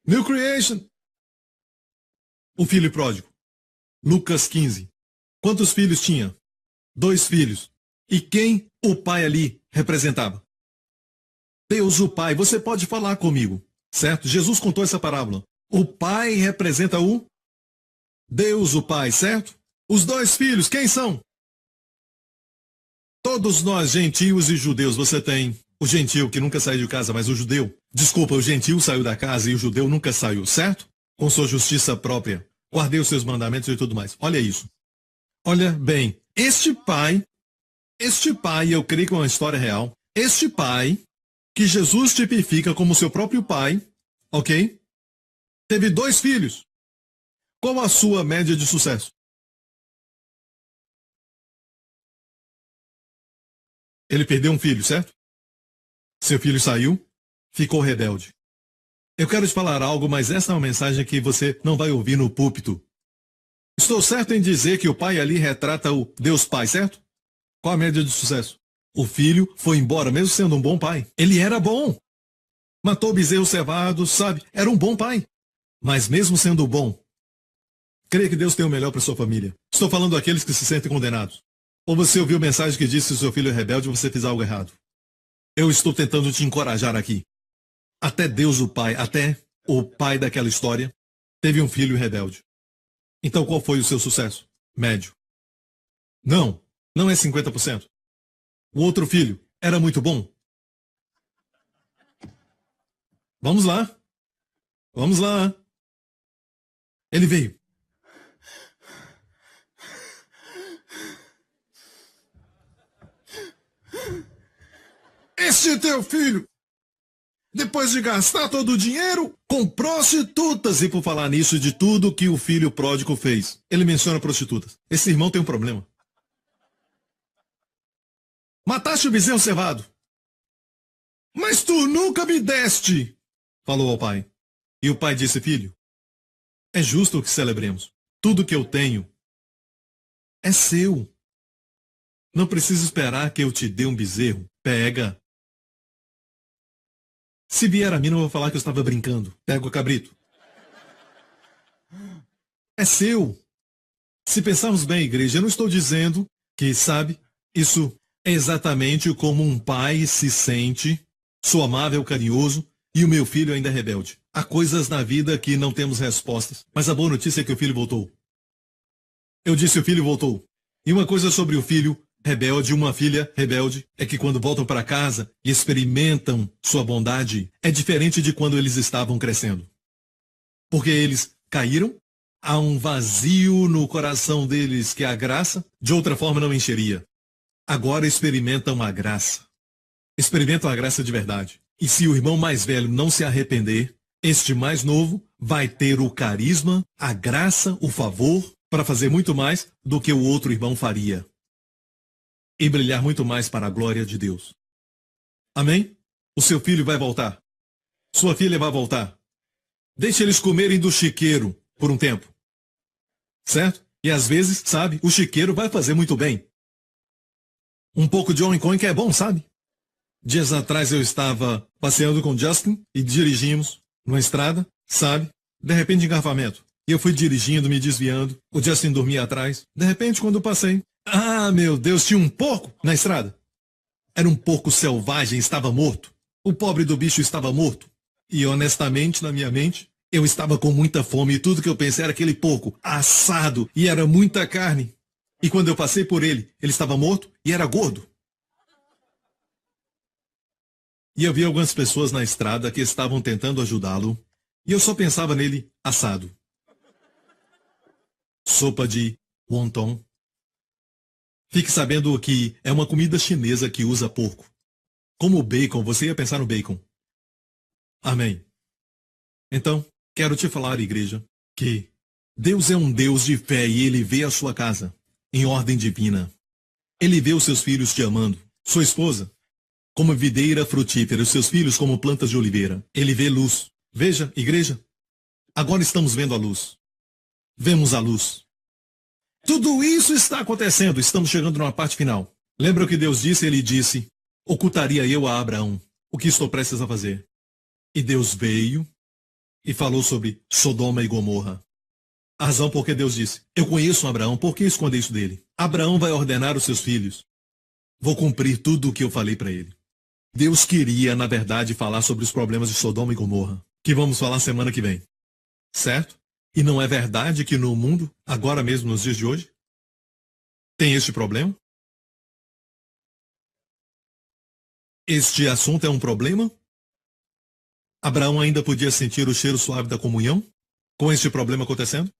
New Creation. O filho pródigo. Lucas 15. Quantos filhos tinha? 2 filhos. E quem o pai ali representava? Deus o Pai. Você pode falar comigo, certo? Jesus contou essa parábola. O pai representa o Deus o Pai, certo? Os 2 filhos, quem são? Todos nós, gentios e judeus, você tem o gentio que nunca saiu de casa, mas o judeu. Desculpa, o gentio saiu da casa e o judeu nunca saiu, certo? Com sua justiça própria. Guardei os seus mandamentos e tudo mais. Olha isso. Olha bem, este pai, eu creio que é uma história real. Este pai, que Jesus tipifica como seu próprio pai, ok? Teve 2 filhos. Qual a sua média de sucesso? Ele perdeu um filho, certo? Seu filho saiu, ficou rebelde. Eu quero te falar algo, mas essa é uma mensagem que você não vai ouvir no púlpito. Estou certo em dizer que o pai ali retrata o Deus Pai, certo? Qual a média de sucesso? O filho foi embora, mesmo sendo um bom pai. Ele era bom. Matou bezerro cevado, sabe? Era um bom pai. Mas mesmo sendo bom, creia que Deus tem o melhor para sua família. Estou falando daqueles que se sentem condenados. Ou você ouviu mensagem que diz que seu filho é rebelde e você fez algo errado. Eu estou tentando te encorajar aqui. Até Deus o Pai, até o pai daquela história, teve um filho rebelde. Então qual foi o seu sucesso? Médio. Não, não é 50%. O outro filho era muito bom. Vamos lá. Vamos lá. Ele veio. Este teu filho, depois de gastar todo o dinheiro com prostitutas, e por falar nisso de tudo que o filho pródigo fez, ele menciona prostitutas. Esse irmão tem um problema. Mataste o bezerro cevado. Mas tu nunca me deste, falou ao pai. E o pai disse, filho, é justo que celebremos. Tudo que eu tenho é seu. Não precisa esperar que eu te dê um bezerro. Pega. Se vier a mim, não vou falar que eu estava brincando. Pega o cabrito. É seu. Se pensarmos bem, igreja, eu não estou dizendo que, sabe, isso é exatamente como um pai se sente, sou amável, carinhoso, e o meu filho ainda é rebelde. Há coisas na vida que não temos respostas, mas a boa notícia é que o filho voltou. Eu disse o filho voltou. E uma coisa sobre o filho rebelde e uma filha rebelde é que quando voltam para casa e experimentam sua bondade, é diferente de quando eles estavam crescendo. Porque eles caíram, há um vazio no coração deles que a graça, de outra forma, não encheria. Agora experimentam a graça. Experimentam a graça de verdade. E se o irmão mais velho não se arrepender, este mais novo vai ter o carisma, a graça, o favor, para fazer muito mais do que o outro irmão faria. E brilhar muito mais para a glória de Deus. Amém? O seu filho vai voltar. Sua filha vai voltar. Deixe eles comerem do chiqueiro por um tempo. Certo? E às vezes, sabe, o chiqueiro vai fazer muito bem. Um pouco de oincoin que é bom, sabe? Dias atrás eu estava passeando com Justin e dirigimos numa estrada, sabe? De repente engarrafamento. E eu fui dirigindo, me desviando. O Justin dormia atrás. De repente, quando eu passei... Ah, meu Deus, tinha um porco na estrada. Era um porco selvagem, estava morto. O pobre do bicho estava morto. E honestamente, na minha mente, eu estava com muita fome e tudo que eu pensei era aquele porco assado e era muita carne. E quando eu passei por ele, ele estava morto e era gordo. E eu vi algumas pessoas na estrada que estavam tentando ajudá-lo e eu só pensava nele assado. Sopa de wonton. Fique sabendo que é uma comida chinesa que usa porco. Como o bacon, você ia pensar no bacon. Amém. Então, quero te falar, igreja, que Deus é um Deus de fé e Ele vê a sua casa em ordem divina. Ele vê os seus filhos te amando, sua esposa como videira frutífera, os seus filhos como plantas de oliveira. Ele vê luz. Veja, igreja, agora estamos vendo a luz. Vemos a luz. Tudo isso está acontecendo, estamos chegando numa parte final. Lembra o que Deus disse? Ele disse, ocultaria eu a Abraão o que estou prestes a fazer. E Deus veio e falou sobre Sodoma e Gomorra. A razão por que Deus disse, eu conheço Abraão, por que esconder isso dele? Abraão vai ordenar os seus filhos. Vou cumprir tudo o que eu falei para ele. Deus queria, na verdade, falar sobre os problemas de Sodoma e Gomorra, que vamos falar semana que vem. Certo? E não é verdade que no mundo, agora mesmo nos dias de hoje, tem este problema? Este assunto é um problema? Abraão ainda podia sentir o cheiro suave da comunhão com este problema acontecendo?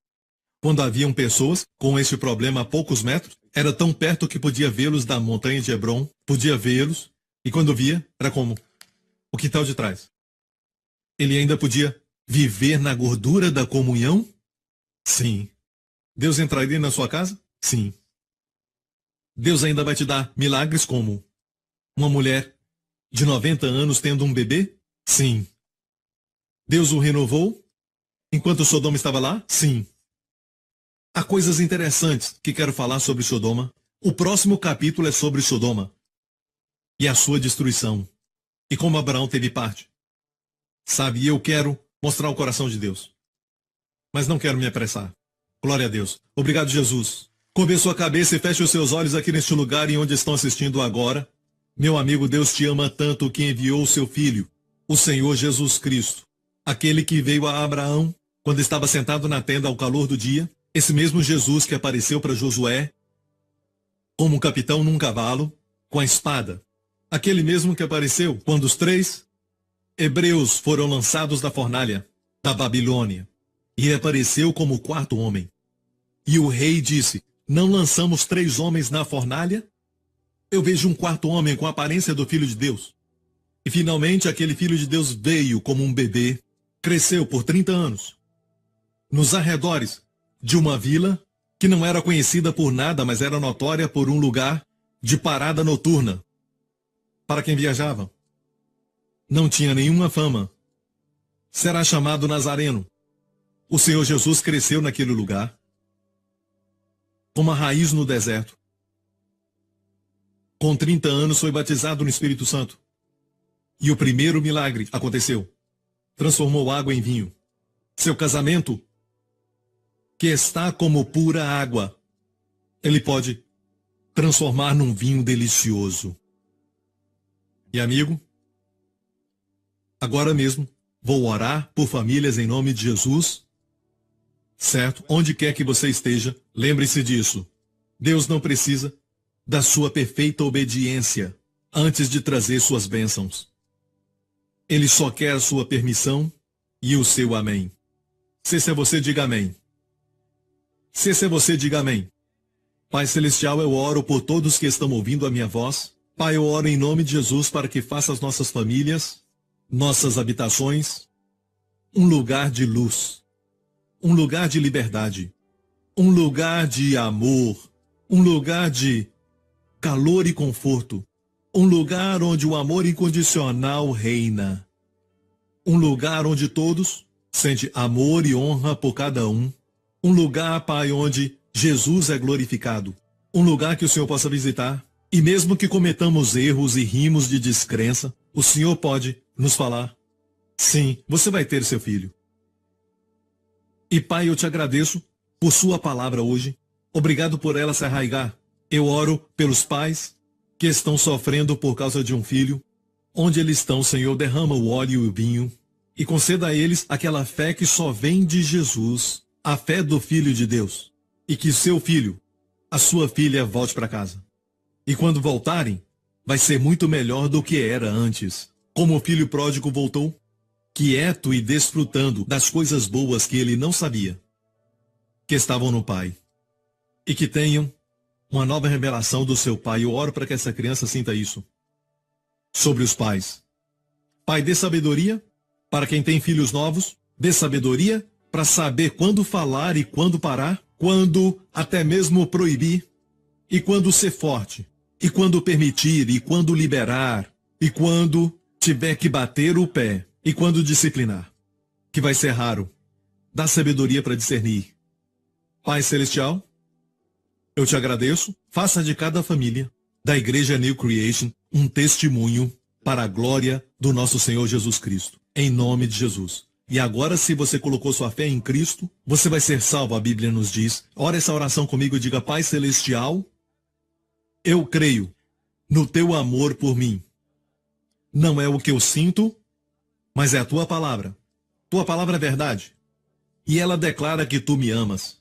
Quando haviam pessoas com este problema a poucos metros, era tão perto que podia vê-los da montanha de Hebron, podia vê-los, e quando via, era como o quintal de trás. Ele ainda podia viver na gordura da comunhão? Sim. Deus entraria na sua casa? Sim. Deus ainda vai te dar milagres como uma mulher de 90 anos tendo um bebê? Sim. Deus o renovou enquanto Sodoma estava lá? Sim. Há coisas interessantes que quero falar sobre Sodoma. O próximo capítulo é sobre Sodoma e a sua destruição e como Abraão teve parte. Sabe, eu quero mostrar o coração de Deus, mas não quero me apressar. Glória a Deus. Obrigado, Jesus. Curve sua cabeça e feche os seus olhos aqui neste lugar em onde estão assistindo agora. Meu amigo, Deus te ama tanto que enviou o seu Filho, o Senhor Jesus Cristo, aquele que veio a Abraão quando estava sentado na tenda ao calor do dia, esse mesmo Jesus que apareceu para Josué como um capitão num cavalo com a espada, aquele mesmo que apareceu quando os 3 hebreus foram lançados da fornalha da Babilônia, e apareceu como o 4º homem. E o rei disse, não lançamos 3 homens na fornalha? Eu vejo um 4º homem com a aparência do Filho de Deus. E finalmente aquele Filho de Deus veio como um bebê, cresceu por 30 anos, nos arredores de uma vila que não era conhecida por nada, mas era notória por um lugar de parada noturna para quem viajava. Não tinha nenhuma fama. Será chamado Nazareno. O Senhor Jesus cresceu naquele lugar, como a raiz no deserto. Com 30 anos foi batizado no Espírito Santo. E o primeiro milagre aconteceu. Transformou água em vinho. Seu casamento, que está como pura água, Ele pode transformar num vinho delicioso. E amigo, agora mesmo vou orar por famílias em nome de Jesus, certo? Onde quer que você esteja, lembre-se disso. Deus não precisa da sua perfeita obediência antes de trazer suas bênçãos. Ele só quer a sua permissão e o seu amém. Se esse é você, diga amém. Se esse é você, diga amém. Pai Celestial, eu oro por todos que estão ouvindo a minha voz. Pai, eu oro em nome de Jesus para que faça as nossas famílias, nossas habitações, um lugar de luz, um lugar de liberdade, um lugar de amor, um lugar de calor e conforto, um lugar onde o amor incondicional reina, um lugar onde todos sentem amor e honra por cada um, um lugar, Pai, onde Jesus é glorificado, um lugar que o Senhor possa visitar, e mesmo que cometamos erros e rimos de descrença, o Senhor pode nos falar, sim, você vai ter seu filho. E Pai, eu te agradeço por sua palavra hoje, obrigado por ela se arraigar. Eu oro pelos pais que estão sofrendo por causa de um filho, onde eles estão, Senhor, derrama o óleo e o vinho, e conceda a eles aquela fé que só vem de Jesus, a fé do Filho de Deus, e que seu filho, a sua filha, volte para casa. E quando voltarem, vai ser muito melhor do que era antes. Como o filho pródigo voltou, quieto e desfrutando das coisas boas que ele não sabia, que estavam no Pai. E que tenham uma nova revelação do seu Pai. Eu oro para que essa criança sinta isso. Sobre os pais. Pai, dê sabedoria para quem tem filhos novos. Dê sabedoria para saber quando falar e quando parar. Quando até mesmo proibir. E quando ser forte. E quando permitir. E quando liberar. E quando tiver que bater o pé. E quando disciplinar. Que vai ser raro. Dá sabedoria para discernir. Pai Celestial, eu te agradeço. Faça de cada família da Igreja New Creation um testemunho para a glória do nosso Senhor Jesus Cristo. Em nome de Jesus. E agora, se você colocou sua fé em Cristo, você vai ser salvo, a Bíblia nos diz. Ora essa oração comigo e diga: Pai Celestial, eu creio no teu amor por mim. Não é o que eu sinto, mas é a tua palavra. Tua palavra é verdade. E ela declara que tu me amas.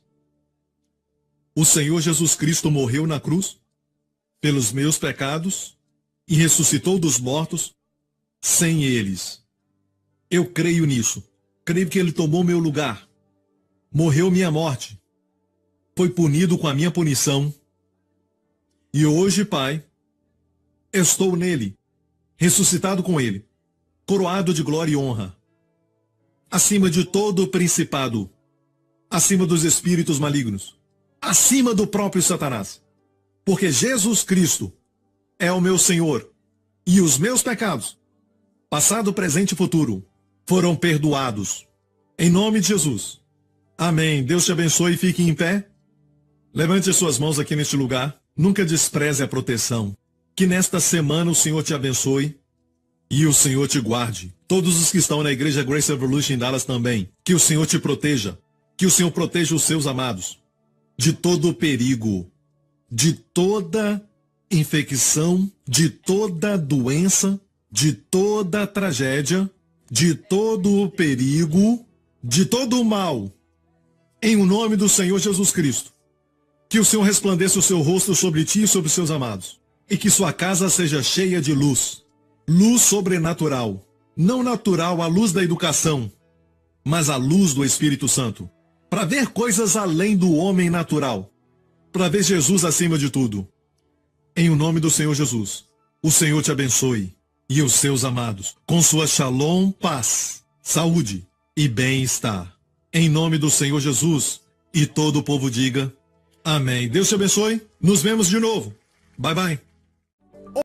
O Senhor Jesus Cristo morreu na cruz pelos meus pecados e ressuscitou dos mortos sem eles. Eu creio nisso. Creio que ele tomou meu lugar. Morreu minha morte. Foi punido com a minha punição. E hoje, Pai, estou nele, ressuscitado com ele, coroado de glória e honra, acima de todo o principado, acima dos espíritos malignos, acima do próprio Satanás. Porque Jesus Cristo é o meu Senhor, e os meus pecados, passado, presente e futuro, foram perdoados. Em nome de Jesus. Amém. Deus te abençoe e fique em pé. Levante suas mãos aqui neste lugar. Nunca despreze a proteção. Que nesta semana o Senhor te abençoe e o Senhor te guarde. Todos os que estão na Igreja Grace Revolution em Dallas também. Que o Senhor te proteja. Que o Senhor proteja os seus amados de todo o perigo, de toda infecção, de toda doença, de toda tragédia, de todo o perigo, de todo o mal. Em o nome do Senhor Jesus Cristo. Que o Senhor resplandeça o seu rosto sobre ti e sobre os seus amados. E que sua casa seja cheia de luz. Luz sobrenatural. Não natural, a luz da educação, mas a luz do Espírito Santo. Para ver coisas além do homem natural. Para ver Jesus acima de tudo. Em o nome do Senhor Jesus, o Senhor te abençoe e os seus amados, com sua shalom, paz, saúde e bem-estar. Em nome do Senhor Jesus, e todo o povo diga amém. Deus te abençoe. Nos vemos de novo. Bye, bye.